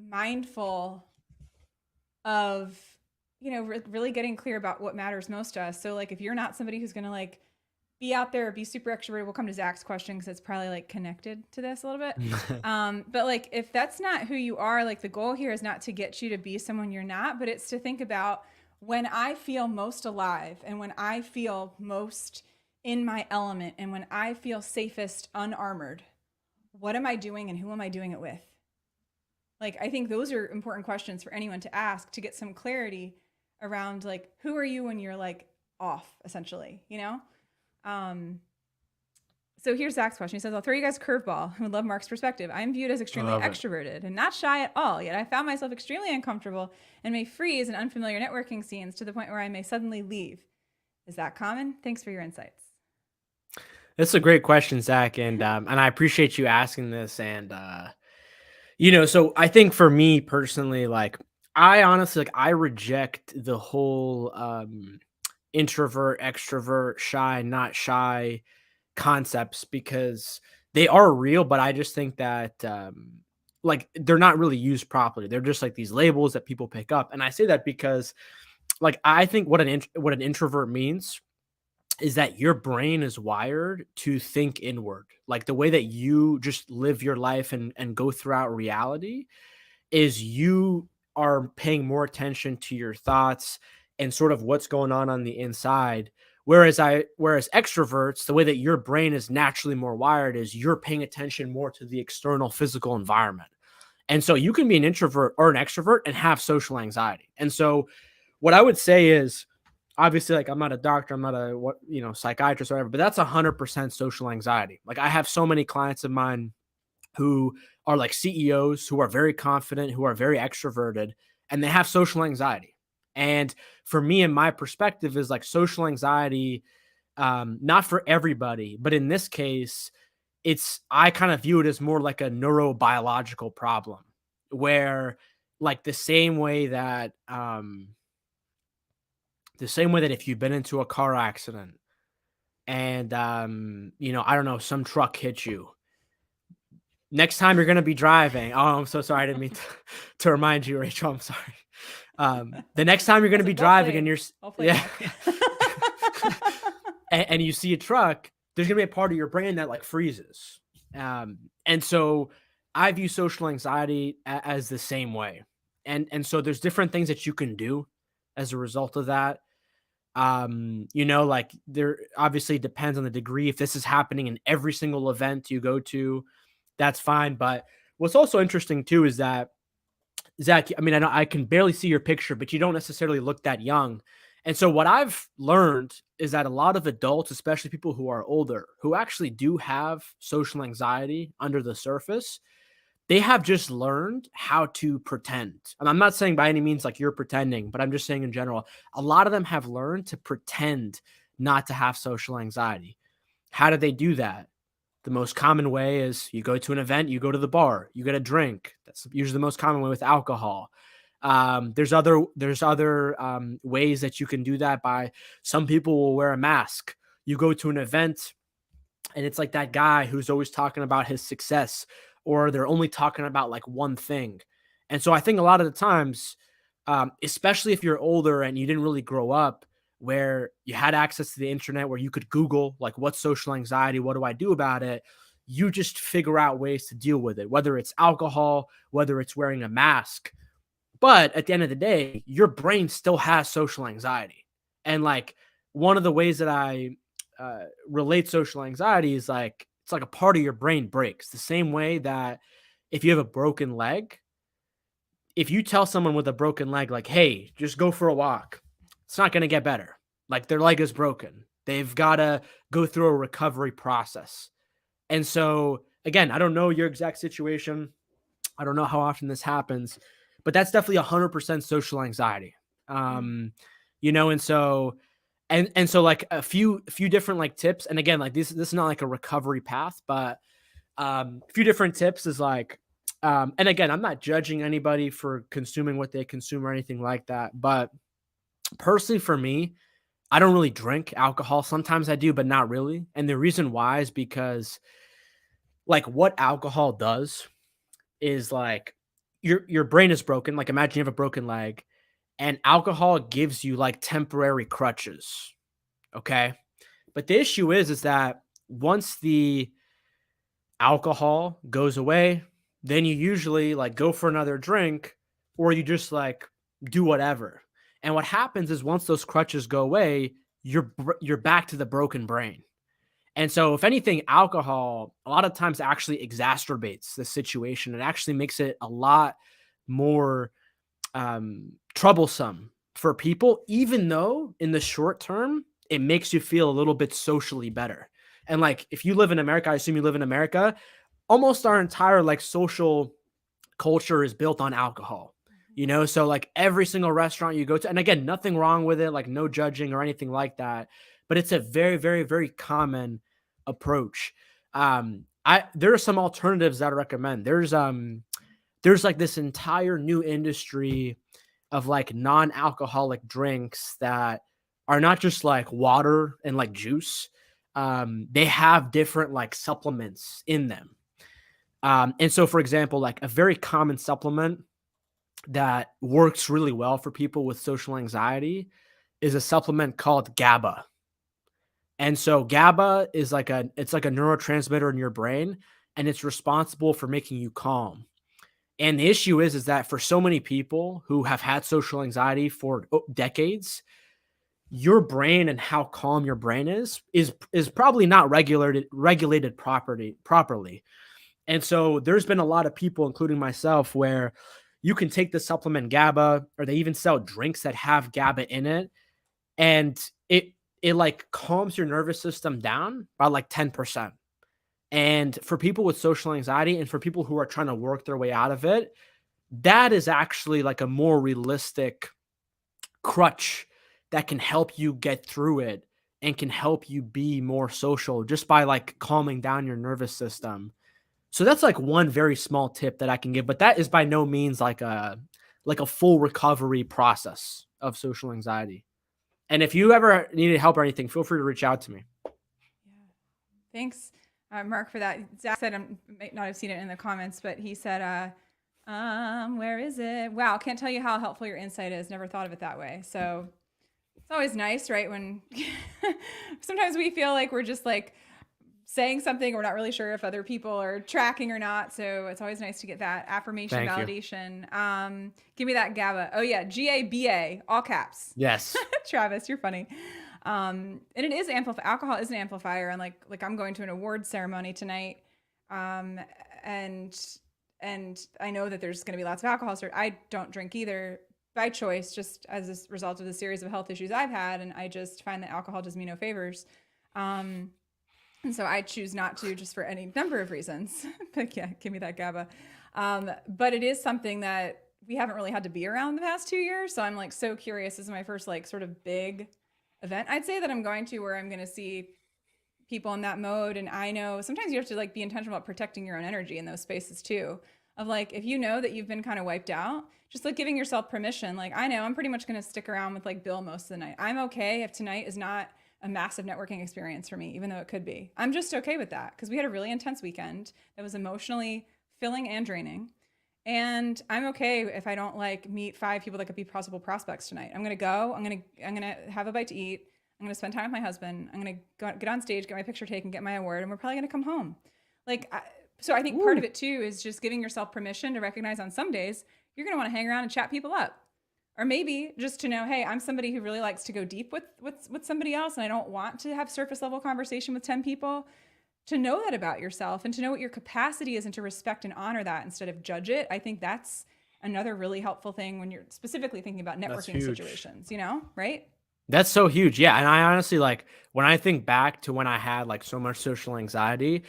mindful of, really getting clear about what matters most to us. So like if you're not somebody who's going to like be out there, be super extroverted, we'll come to Zach's question because it's probably like connected to this a little bit. But like if that's not who you are, like the goal here is not to get you to be someone you're not, but it's to think about, when I feel most alive and when I feel most in my element and when I feel safest unarmored, what am I doing and who am I doing it with? Like, I think those are important questions for anyone to ask, to get some clarity around like, who are you when you're like off, essentially, So here's Zach's question. He says, I'll throw you guys a curveball. I would love Mark's perspective. I'm viewed as extremely extroverted and not shy at all, yet I found myself extremely uncomfortable and may freeze in unfamiliar networking scenes to the point where I may suddenly leave. Is that common? Thanks for your insights. That's a great question, Zach, and I appreciate you asking this. And so I think for me personally, like I honestly, like I reject the whole introvert, extrovert, shy, not shy concepts, because they are real, but I just think that like they're not really used properly. They're just like these labels that people pick up, and I say that because like I think what an introvert means is that your brain is wired to think inward. Like the way that you just live your life and go throughout reality is you are paying more attention to your thoughts and sort of what's going on the inside. Whereas extroverts, the way that your brain is naturally more wired is you're paying attention more to the external physical environment. And so you can be an introvert or an extrovert and have social anxiety. And so what I would say is, obviously, like I'm not a doctor, I'm not a psychiatrist or whatever, but that's 100% social anxiety. Like I have so many clients of mine who are like CEOs, who are very confident, who are very extroverted, and they have social anxiety. And for me, and my perspective is like social anxiety, not for everybody, but in this case, I kind of view it as more like a neurobiological problem, where like the same way that if you've been into a car accident and I don't know, some truck hits you, next time you're going to be driving. Oh, I'm so sorry. I didn't mean to remind you, Rachel. I'm sorry. The next time you're going to be driving and you're, and you see a truck, there's going to be a part of your brain that like freezes. And so I view social anxiety as the same way. And so there's different things that you can do as a result of that. Like there obviously depends on the degree. If this is happening in every single event you go to, that's fine. But what's also interesting too is that, Zach, I mean, I can barely see your picture, but you don't necessarily look that young. And so what I've learned is that a lot of adults, especially people who are older, who actually do have social anxiety under the surface, they have just learned how to pretend. And I'm not saying by any means like you're pretending, but I'm just saying in general, a lot of them have learned to pretend not to have social anxiety. How do they do that? The most common way is you go to an event, you go to the bar, you get a drink. That's usually the most common way with alcohol. There's other ways that you can do that. By some people will wear a mask. You go to an event and it's like that guy who's always talking about his success, or they're only talking about like one thing. And so I think a lot of the times, especially if you're older and you didn't really grow up where you had access to the internet, where you could Google like what's social anxiety, what do I do about it? You just figure out ways to deal with it, whether it's alcohol, whether it's wearing a mask. But at the end of the day, your brain still has social anxiety. And like one of the ways that I relate social anxiety is like, it's like a part of your brain breaks the same way that if you have a broken leg, if you tell someone with a broken leg, like, hey, just go for a walk, it's not going to get better. Like their leg is broken. They've got to go through a recovery process. And so again, I don't know your exact situation. I don't know how often this happens, but that's definitely 100% social anxiety. And so, and so like a few different like tips. And again, like this is not like a recovery path, but a few different tips is like, And again, I'm not judging anybody for consuming what they consume or anything like that. But personally, for me, I don't really drink alcohol. Sometimes I do, but not really. And the reason why is because like what alcohol does is like your brain is broken. Like imagine you have a broken leg and alcohol gives you like temporary crutches. Okay. But the issue is that once the alcohol goes away, then you usually like go for another drink or you just like do whatever. And what happens is once those crutches go away, you're back to the broken brain. And so if anything, alcohol a lot of times actually exacerbates the situation. It actually makes it a lot more troublesome for people, even though in the short term, it makes you feel a little bit socially better. And like, if you live in America, I assume you live in America, almost our entire like social culture is built on alcohol, you know? So like every single restaurant you go to, and again, nothing wrong with it, like no judging or anything like that, but it's a very, very, very common approach. There are some alternatives that I recommend. There's like this entire new industry of like non-alcoholic drinks that are not just like water and like juice. They have different like supplements in them. And so, for example, like a very common supplement that works really well for people with social anxiety is a supplement called GABA. And so GABA is like it's like a neurotransmitter in your brain, and it's responsible for making you calm. And the issue is that for so many people who have had social anxiety for decades, your brain and how calm your brain is probably not regulated properly. And so there's been a lot of people, including myself, where you can take the supplement GABA, or they even sell drinks that have GABA in it, and it like calms your nervous system down by like 10%. And for people with social anxiety and for people who are trying to work their way out of it, that is actually like a more realistic crutch that can help you get through it and can help you be more social just by like calming down your nervous system. So that's like one very small tip that I can give, but that is by no means like a full recovery process of social anxiety. And if you ever needed help or anything, feel free to reach out to me. Yeah. Thanks, Mark, for that. Zach said, I might not have seen it in the comments, but he said, where is it? Wow, can't tell you how helpful your insight is. Never thought of it that way. So it's always nice, right? When sometimes we feel like we're just like saying something, we're not really sure if other people are tracking or not. So it's always nice to get that affirmation, validation. Give me that GABA. Oh yeah, GABA, all caps. Yes. Travis, you're funny. And it is alcohol is an amplifier. And like I'm going to an awards ceremony tonight. And I know that there's going to be lots of alcohol. So I don't drink either by choice, just as a result of the series of health issues I've had. And I just find that alcohol does me no favors. And so I choose not to, just for any number of reasons. But yeah, give me that GABA. But it is something that we haven't really had to be around the past 2 years. So I'm like so curious. This is my first like sort of big event I'd say that I'm going to, where I'm going to see people in that mode. And I know sometimes you have to like be intentional about protecting your own energy in those spaces too. Of like, if you know that you've been kind of wiped out, just like giving yourself permission. Like, I know I'm pretty much going to stick around with like Bill most of the night. I'm okay if tonight is not a massive networking experience for me, even though it could be. I'm just okay with that because we had a really intense weekend that was emotionally filling and draining. And I'm okay if I don't like meet 5 people that could be possible prospects tonight. I'm gonna go. I'm gonna have a bite to eat. I'm gonna spend time with my husband. I'm gonna get on stage, get my picture taken, get my award, and we're probably gonna come home. Like, so I think part of it too is just giving yourself permission to recognize on some days you're gonna want to hang around and chat people up. Or maybe just to know, hey, I'm somebody who really likes to go deep with somebody else, and I don't want to have surface level conversation with 10 people. To know that about yourself and to know what your capacity is and to respect and honor that instead of judge it. I think that's another really helpful thing when you're specifically thinking about networking situations, you know, right? That's so huge. Yeah. And I honestly, like, when I think back to when I had like so much social anxiety,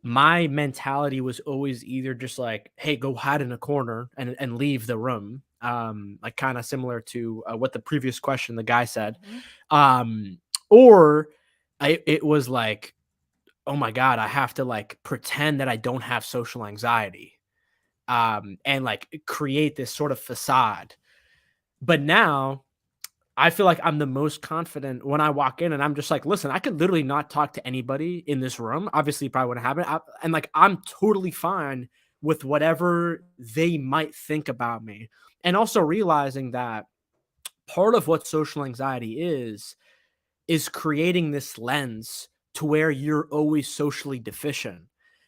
my mentality was always either just like, hey, go hide in a corner and leave the room. Like kind of similar to what the previous question the guy said. Or it was like, oh my God, I have to like pretend that I don't have social anxiety. and like create this sort of facade. But now I feel like I'm the most confident when I walk in and I'm just like, listen, I could literally not talk to anybody in this room. Obviously, probably wouldn't happen. And like, I'm totally fine with whatever they might think about me. And also realizing that part of what social anxiety is creating this lens to where you're always socially deficient.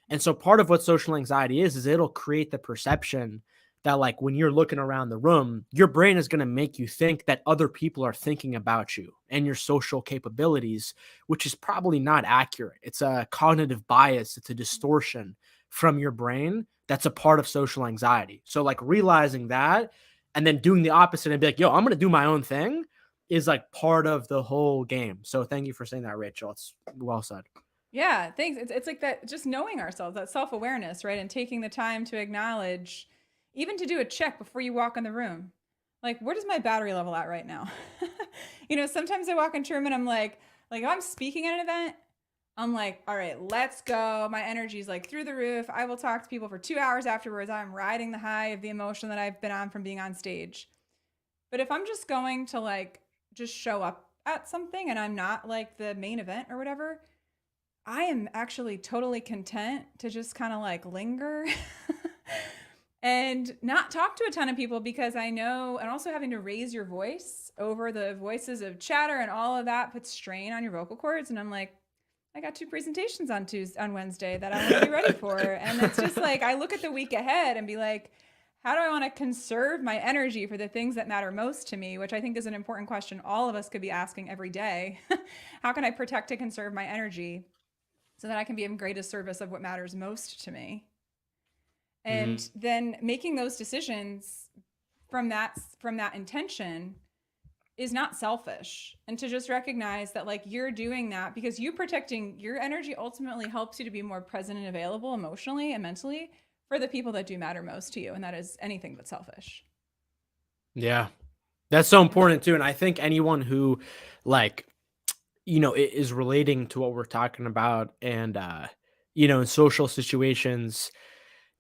And so part of what social anxiety is it'll create the perception that like when you're looking around the room, your brain is going to make you think that other people are thinking about you and your social capabilities, which is probably not accurate. It's a cognitive bias, it's a distortion from your brain that's a part of social anxiety. So like realizing that and then doing the opposite and be like, yo, I'm going to do my own thing is like part of the whole game. So thank you for saying that, Rachel. It's well said. Yeah, thanks. It's like that, just knowing ourselves, that self-awareness, right? And taking the time to acknowledge, even to do a check before you walk in the room. Like, where does my battery level at right now? Sometimes I walk into a room and I'm like if I'm speaking at an event, I'm like, all right, let's go. My energy is like through the roof. I will talk to people for 2 hours afterwards. I'm riding the high of the emotion that I've been on from being on stage. But if I'm just going to like just show up at something and I'm not like the main event or whatever, I am actually totally content to just kind of like linger and not talk to a ton of people, because I know, and also having to raise your voice over the voices of chatter and all of that puts strain on your vocal cords. And I'm like, I got 2 presentations on Wednesday that I want to be ready for. And it's just like, I look at the week ahead and be like, how do I want to conserve my energy for the things that matter most to me, which I think is an important question all of us could be asking every day. How can I protect and conserve my energy so that I can be in greatest service of what matters most to me? And then making those decisions from that intention is not selfish, and to just recognize that like you're doing that because you protecting your energy ultimately helps you to be more present and available emotionally and mentally for the people that do matter most to you, and that is anything but selfish. Yeah. That's so important too. And I think anyone who like, is relating to what we're talking about and in social situations,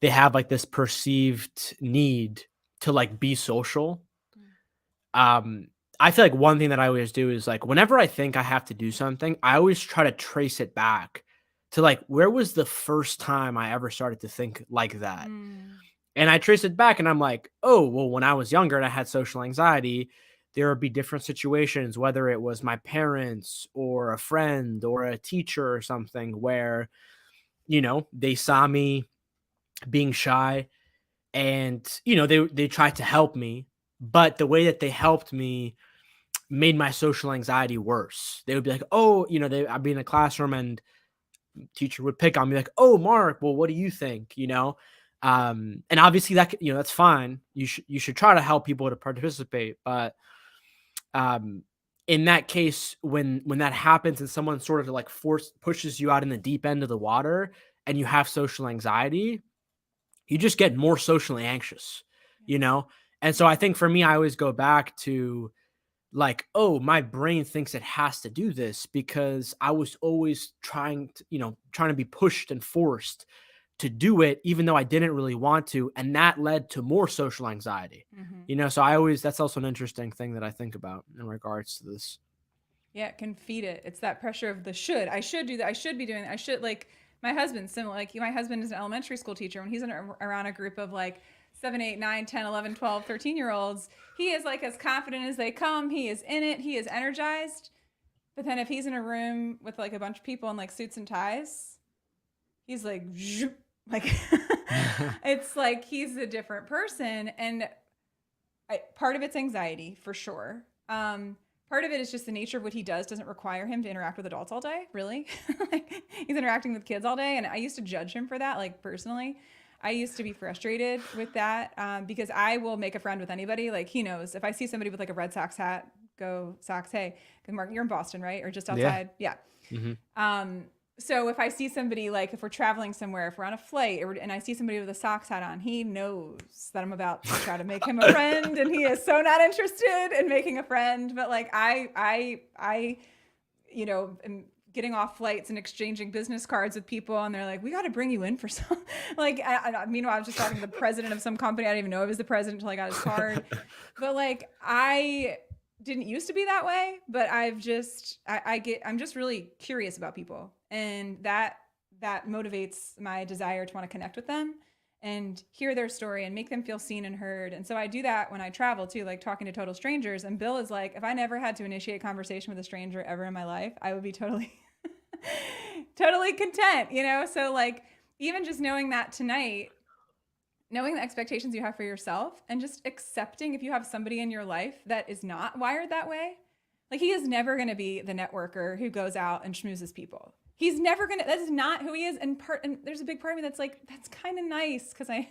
they have like this perceived need to like be social. Um, I feel like one thing that I always do is like whenever I think I have to do something, I always try to trace it back to like where was the first time I ever started to think like that. Mm. And I trace it back and I'm like, oh, well, when I was younger and I had social anxiety, there would be different situations, whether it was my parents or a friend or a teacher or something where, they saw me being shy and, they tried to help me. But the way that they helped me made my social anxiety worse. They would be like, oh, I'd be in a classroom and teacher would pick on me like, "Oh, Mark, well, what do you think?" And obviously that's fine. You should try to help people to participate, but um, in that case, when that happens and someone sort of like pushes you out in the deep end of the water and you have social anxiety, you just get more socially anxious, you know. And so I think for me, I always go back to like, oh, my brain thinks it has to do this because I was always trying to be pushed and forced to do it, even though I didn't really want to. And that led to more social anxiety, Mm-hmm. so that's also an interesting thing that I think about in regards to this. Yeah, it can feed it. It's that pressure of the should. I should do that. I should be doing that. I should, like, my husband, similar. Like, my husband is an elementary school teacher. When he's around a group of like 7, 8, 9, 10, 11, 12, 13 year olds, he is like as confident as they come. He is in it. He is energized. But then if he's in a room with like a bunch of people in like suits and ties, he's like, like it's like he's a different person. And part of it's anxiety for sure. Part of it is just the nature of what he does doesn't require him to interact with adults all day, really. Like, he's interacting with kids all day. And I used to judge him for that, like personally. I used to be frustrated with that because I will make a friend with anybody. Like, he knows if I see somebody with like a Red Sox hat, go Sox. Hey, good Mark, you're in Boston, right? Or just outside? Yeah. So if I see somebody, like if we're traveling somewhere, if we're on a flight and I see somebody with a Sox hat on, he knows that I'm about to try to make him a friend, and he is so not interested in making a friend. But like I getting off flights and exchanging business cards with people, and they're like, we got to bring you in for some like meanwhile I was just talking to the president of some company. I didn't even know it was the president until I got his card. But like, I didn't used to be that way, but I'm just really curious about people, and that motivates my desire to want to connect with them and hear their story and make them feel seen and heard. And so I do that when I travel too, like talking to total strangers. And Bill is like, if I never had to initiate conversation with a stranger ever in my life, I would be totally totally content, you know? So like, even just knowing that tonight, knowing the expectations you have for yourself, and just accepting if you have somebody in your life that is not wired that way. Like, he is never going to be the networker who goes out and schmoozes people. He's never going to, that's not who he is. And there's a big part of me that's like, that's kind of nice. Cause he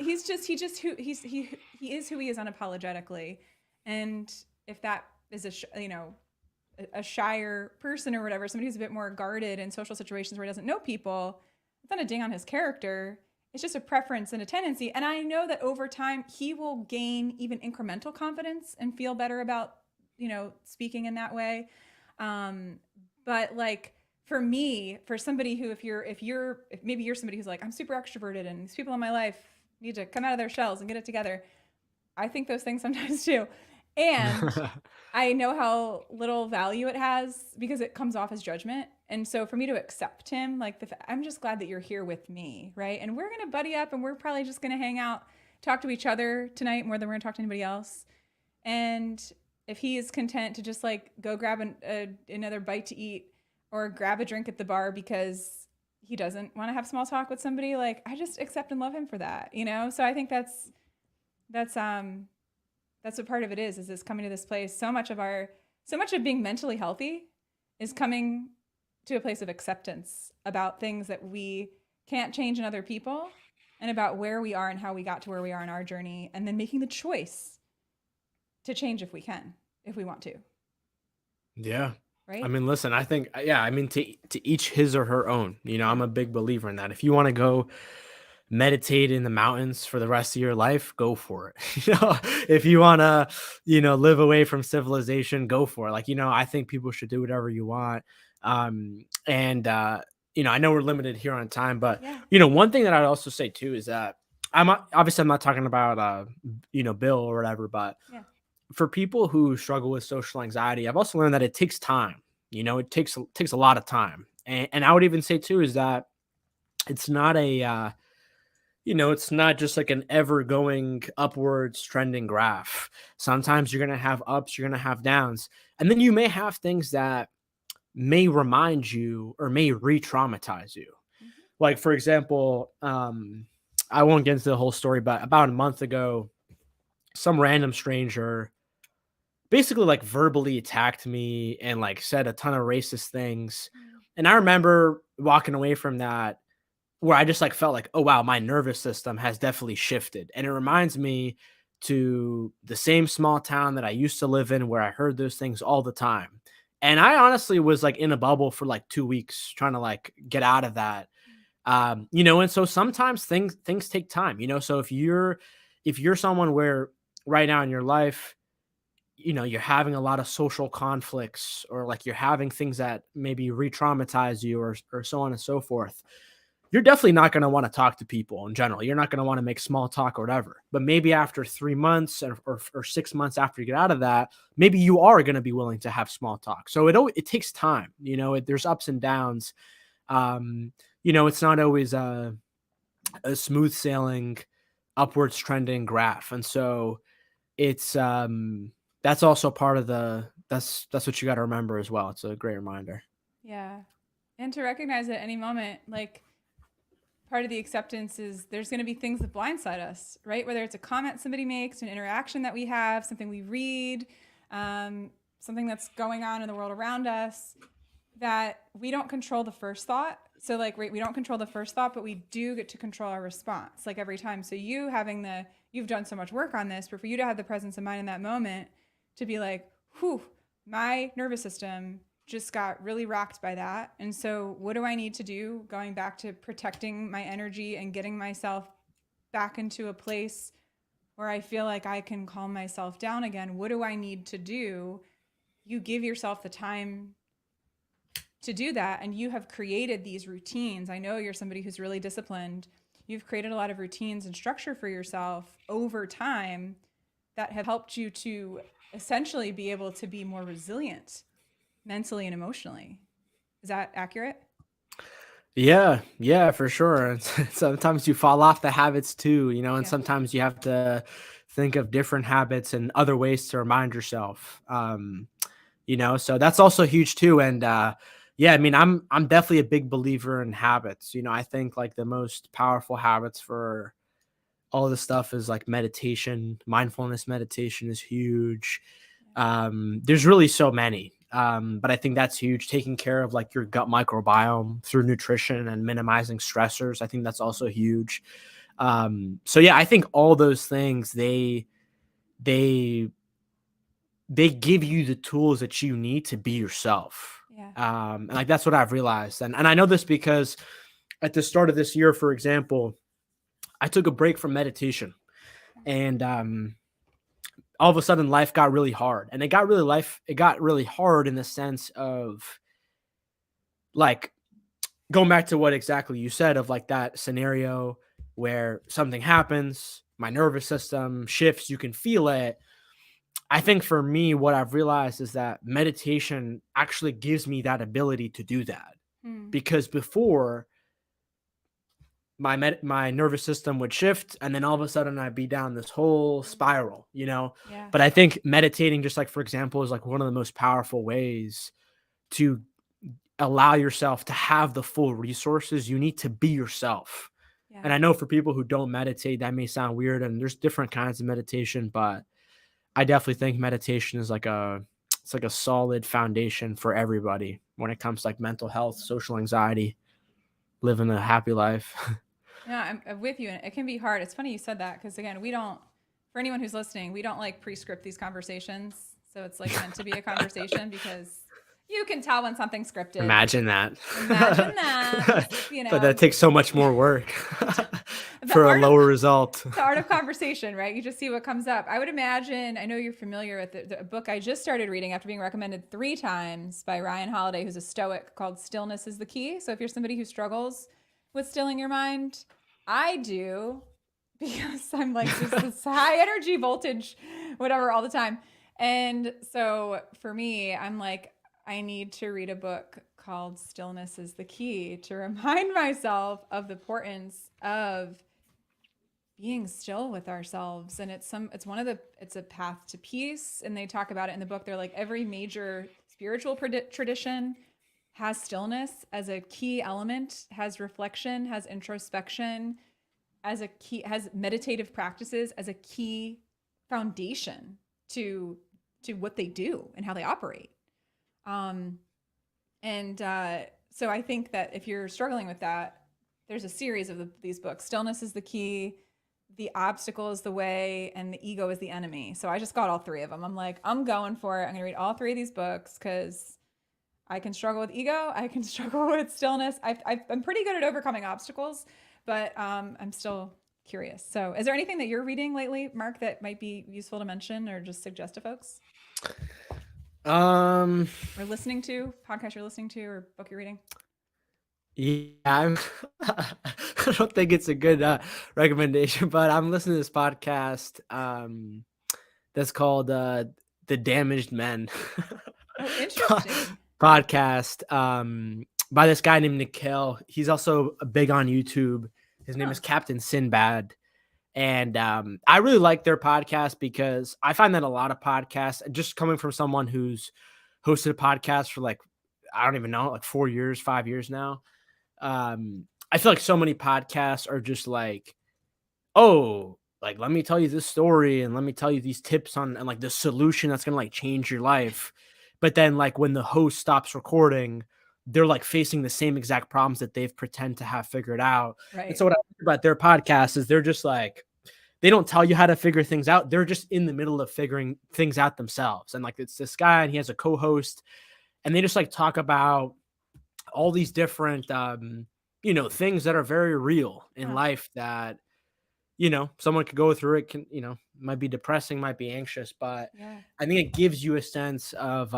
is who he is unapologetically. And if that is a shyer person or whatever, somebody who's a bit more guarded in social situations where he doesn't know people, it's not a ding on his character. It's just a preference and a tendency. And I know that over time he will gain even incremental confidence and feel better about, speaking in that way. But like, for me, for somebody who, if maybe you're somebody who's like, I'm super extroverted and these people in my life need to come out of their shells and get it together. I think those things sometimes too. And I know how little value it has because it comes off as judgment. And so for me to accept him, like, I'm just glad that you're here with me, right? And we're going to buddy up, and we're probably just going to hang out, talk to each other tonight more than we're going to talk to anybody else. And if he is content to just like go grab another bite to eat or grab a drink at the bar because he doesn't want to have small talk with somebody, like, I just accept and love him for that, So I think that's what part of it is this coming to this place. So much of being mentally healthy is coming to a place of acceptance about things that we can't change in other people, and about where we are and how we got to where we are in our journey, and then making the choice to change if we can, if we want to. Yeah. Right? I mean, listen, I think, to each his or her own. I'm a big believer in that. If you want to go meditate in the mountains for the rest of your life, go for it. If you want to, live away from civilization, go for it. Like, I think people should do whatever you want. And I know we're limited here on time, but one thing that I'd also say too is that I'm not talking about Bill or whatever, but for people who struggle with social anxiety, I've also learned that it takes time. It takes a lot of time. And I would even say too is that it's not it's not just like an ever going upwards trending graph. Sometimes you're going to have ups, you're going to have downs. And then you may have things that may remind you or may re-traumatize you. Mm-hmm. Like, for example, I won't get into the whole story, but about a month ago, some random stranger basically like verbally attacked me and like said a ton of racist things. And I remember walking away from that where I just like felt like, oh wow, my nervous system has definitely shifted. And it reminds me to the same small town that I used to live in where I heard those things all the time. And I honestly was like in a bubble for like 2 weeks trying to like get out of that. And so sometimes things take time, so if you're someone where right now in your life, you're having a lot of social conflicts, or like you're having things that maybe re-traumatize you, or so on and so forth, you're definitely not going to want to talk to people in general. You're not going to want to make small talk or whatever. But maybe after 3 months or 6 months after you get out of that, maybe you are going to be willing to have small talk. So it takes time. There's ups and downs. It's not always a smooth sailing, upwards trending graph. And so it's that's also part of that's what you got to remember as well. It's a great reminder. Yeah. And to recognize at any moment, like, part of the acceptance is there's going to be things that blindside us, right? Whether it's a comment somebody makes, an interaction that we have, something we read, something that's going on in the world around us, that we don't control the first thought. So like, we don't control the first thought, but we do get to control our response, like every time. So you've done so much work on this, but for you to have the presence of mind in that moment to be like, whew, my nervous system just got really rocked by that. And so what do I need to do, going back to protecting my energy and getting myself back into a place where I feel like I can calm myself down again? What do I need to do? You give yourself the time to do that. And you have created these routines. I know you're somebody who's really disciplined. You've created a lot of routines and structure for yourself over time that have helped you to essentially be able to be more resilient mentally and emotionally. Is that accurate? Yeah, for sure. And sometimes you fall off the habits too, and Yeah. sometimes you have to think of different habits and other ways to remind yourself. So that's also huge too. And yeah, I mean, I'm definitely a big believer in habits. I think like the most powerful habits for all this stuff is like meditation. Mindfulness meditation is huge. There's really so many. But I think that's huge. Taking care of like your gut microbiome through nutrition and minimizing stressors. I think that's also huge. So yeah, I think all those things they they give you the tools that you need to be yourself. Yeah. And like that's what I've realized. And I know this because at the start of this year, for example, I took a break from meditation, and all of a sudden life got really hard. And it got really hard in the sense of like going back to what exactly you said of like that scenario where something happens, my nervous system shifts, you can feel it. I think for me, what I've realized is that meditation actually gives me that ability to do that. Hmm. Because before, my nervous system would shift, and then all of a sudden I'd be down this whole spiral. Yeah. But I think meditating, just like for example, is like one of the most powerful ways to allow yourself to have the full resources you need to be yourself. Yeah. And I know for people who don't meditate, that may sound weird, and there's different kinds of meditation, but I definitely think meditation is it's like a solid foundation for everybody when it comes to like mental health, social anxiety, living a happy life. Yeah, I'm with you. And it can be hard. It's funny you said that because, again, we don't, for anyone who's listening, we don't like pre-script these conversations. So it's like meant to be a conversation because you can tell when something's scripted. Imagine that. Imagine that. But that takes so much more work The for a art of lower result. the art of conversation, right? You just see what comes up. I would imagine, I know you're familiar with the book I just started reading after being recommended 3 times by Ryan Holiday, who's a Stoic, called Stillness is the Key. So if you're somebody who struggles with stilling your mind, I do, because I'm like just this high energy voltage, whatever, all the time. And so for me, I'm like, I need to read a book called Stillness is the Key to remind myself of the importance of being still with ourselves. And it's a path to peace. And they talk about it in the book. They're like, every major spiritual tradition has stillness as a key element, has reflection, has introspection as a key, has meditative practices as a key foundation to what they do and how they operate. Um, and so I think that if you're struggling with that, there's a series of these books. Stillness is the Key, The Obstacle is the Way, and The Ego is the Enemy. So I just got all 3 of them. I'm like, I'm going for it. I'm going to read all 3 of these books because I can struggle with ego. I can struggle with stillness. I'm pretty good at overcoming obstacles, but I'm still curious. So is there anything that you're reading lately, Mark, that might be useful to mention or just suggest to folks? Um, Or listening to, podcast you're listening to, or book you're reading? yeah, I don't think it's a good recommendation, but I'm listening to this podcast that's called The Damaged Men Oh, interesting. podcast by this guy named Nikhil. He's also big on YouTube. His name Huh. is Captain Sinbad. And I really like their podcast because I find that a lot of podcasts, just coming from someone who's hosted a podcast for like, I don't even know, like 4 years, 5 years now. I feel like so many podcasts are just like, oh, like, let me tell you this story and let me tell you these tips on and like the solution that's going to like change your life. But then like when the host stops recording, they're like facing the same exact problems that they've pretend to have figured out. And Right. so what I like about their podcast is they're just like, they don't tell you how to figure things out. They're just in the middle of figuring things out themselves. And like, it's this guy and he has a co-host and they just like talk about all these different, things that are very real in Huh. life that, someone could go through it, might be depressing, might be anxious, but Yeah. I think it gives you a sense of,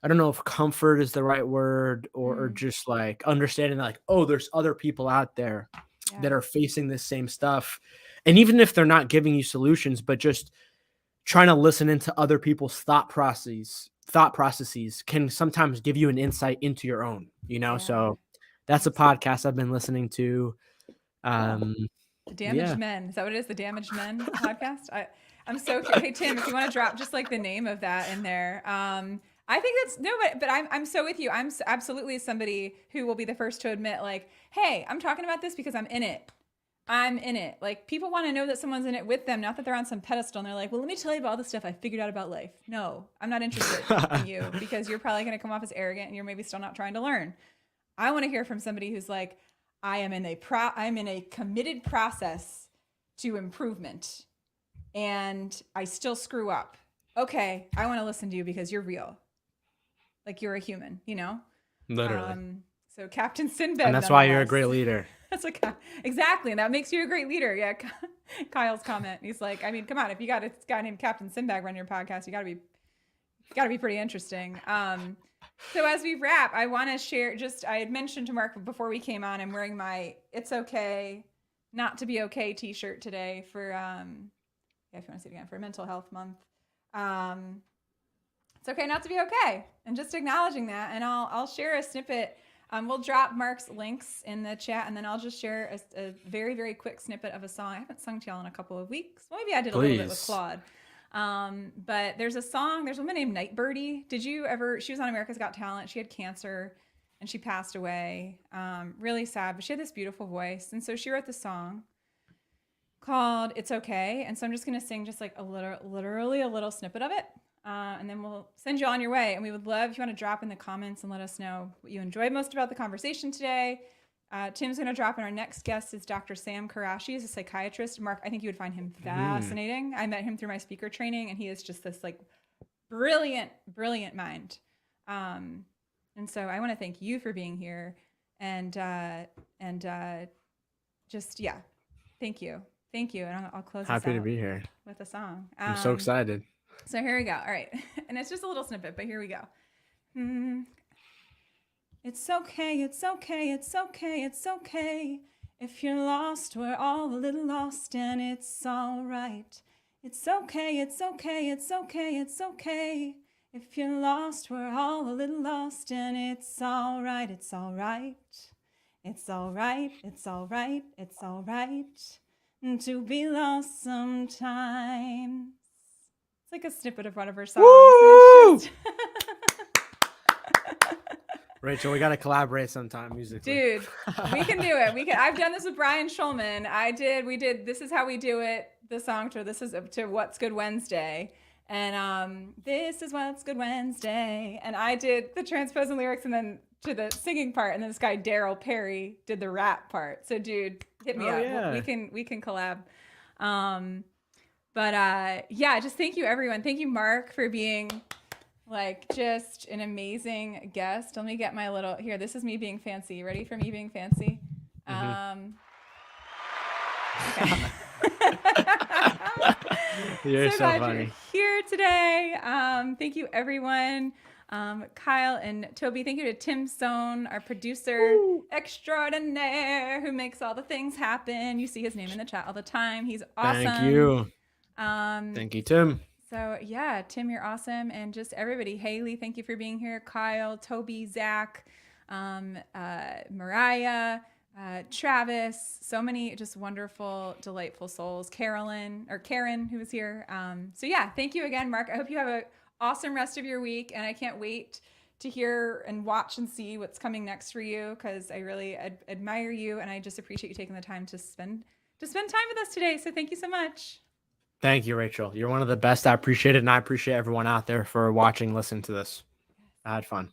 I don't know if comfort is the right word, or Mm, just like understanding like, oh, there's other people out there yeah, that are facing this same stuff. And even if they're not giving you solutions, but just trying to listen into other people's thought processes can sometimes give you an insight into your own, yeah, so that's a absolutely. podcast I've been listening to. Cool. Um, The Damaged yeah. Men. Is that what it is? The Damaged Men podcast? I'm so curious. Hey Tim, if you want to drop just like the name of that in there. I think that's no, but I'm so with you. Absolutely somebody who will be the first to admit like, hey, I'm talking about this because I'm in it. I'm in it. Like people want to know that someone's in it with them, not that they're on some pedestal and they're like, well, let me tell you about all the stuff I figured out about life. No, I'm not interested in you because you're probably going to come off as arrogant and you're maybe still not trying to learn. I want to hear from somebody who's like, I'm in a committed process to improvement and I still screw up. Okay, I want to listen to you because you're real. Like you're a human, you know? Literally. So Captain And Sinbad that's why you're a nonetheless. great leader. That's like exactly, and that makes you a great leader. Yeah, Kyle's comment. He's like, I mean, come on, if you got a guy named Captain Sinbad running your podcast, you got to be pretty interesting. So as we wrap, I want to share. Just I had mentioned to Mark before we came on, I'm wearing my "It's Okay, Not to Be Okay" T-shirt today for yeah, if you want to see it again, for Mental Health Month. Um, it's okay not to be okay, and just acknowledging that. And I'll share a snippet. We'll drop Mark's links in the chat, and then I'll just share a very, very quick snippet of a song I haven't sung to y'all in a couple of weeks. Well, maybe I did a little bit with Please. Claude. But there's a woman named Night Birdie. Did you ever? She was on America's Got Talent. She had cancer, and she passed away. Really sad, but she had this beautiful voice, and so she wrote the song called "It's Okay." And so I'm just gonna sing just like literally a little snippet of it. And then we'll send you on your way. And we would love if you want to drop in the comments and let us know what you enjoyed most about the conversation today. Tim's going to drop in. Our next guest is Dr. Sam Karashi. He's a psychiatrist. Mark, I think you would find him fascinating. I met him through my speaker training, and he is just this like brilliant, brilliant mind. And so I want to thank you for being here, and just yeah, thank you, and I'll close this Happy to out be here. with a song. I'm so excited. So here we go. All right. And it's just a little snippet, but here we go. It's okay, it's okay, it's okay, it's okay. If you're lost, we're all a little lost, and it's all right. It's okay, it's okay, it's okay, it's okay. If you're lost, we're all a little lost, and it's all right, it's all right. It's all right, it's all right, it's all right to be lost sometimes. It's like a snippet of one of her songs. Woo! Rachel, we got to collaborate sometime musically. Dude, we can do it. I've done this with Brian Schulman. We did This Is How We Do It, the song to What's Good Wednesday. And this is What's Good Wednesday. And I did the transposing lyrics and then to the singing part. And then this guy, Daryl Perry, did the rap part. So dude, hit me up. Yeah. We can collab. Yeah, just thank you everyone. Thank you, Mark, for being like just an amazing guest. Let me get my little here. This is me being fancy. Ready for me being fancy? Okay. You're so glad funny. you're here today. Thank you everyone. Kyle and Toby. Thank you to Tim Stone, our producer extraordinaire, who makes all the things happen. You see his name in the chat all the time. He's awesome. Thank you. Thank you, Tim. So yeah, Tim, you're awesome. And just everybody, Haley, thank you for being here. Kyle, Toby, Zach, Mariah, Travis, so many just wonderful, delightful souls. Karen, who was here. So yeah, thank you again, Mark. I hope you have an awesome rest of your week. And I can't wait to hear and watch and see what's coming next for you, because I really admire you. And I just appreciate you taking the time to spend time with us today. So thank you so much. Thank you, Rachel. You're one of the best. I appreciate it. And I appreciate everyone out there for watching, listening to this. I had fun.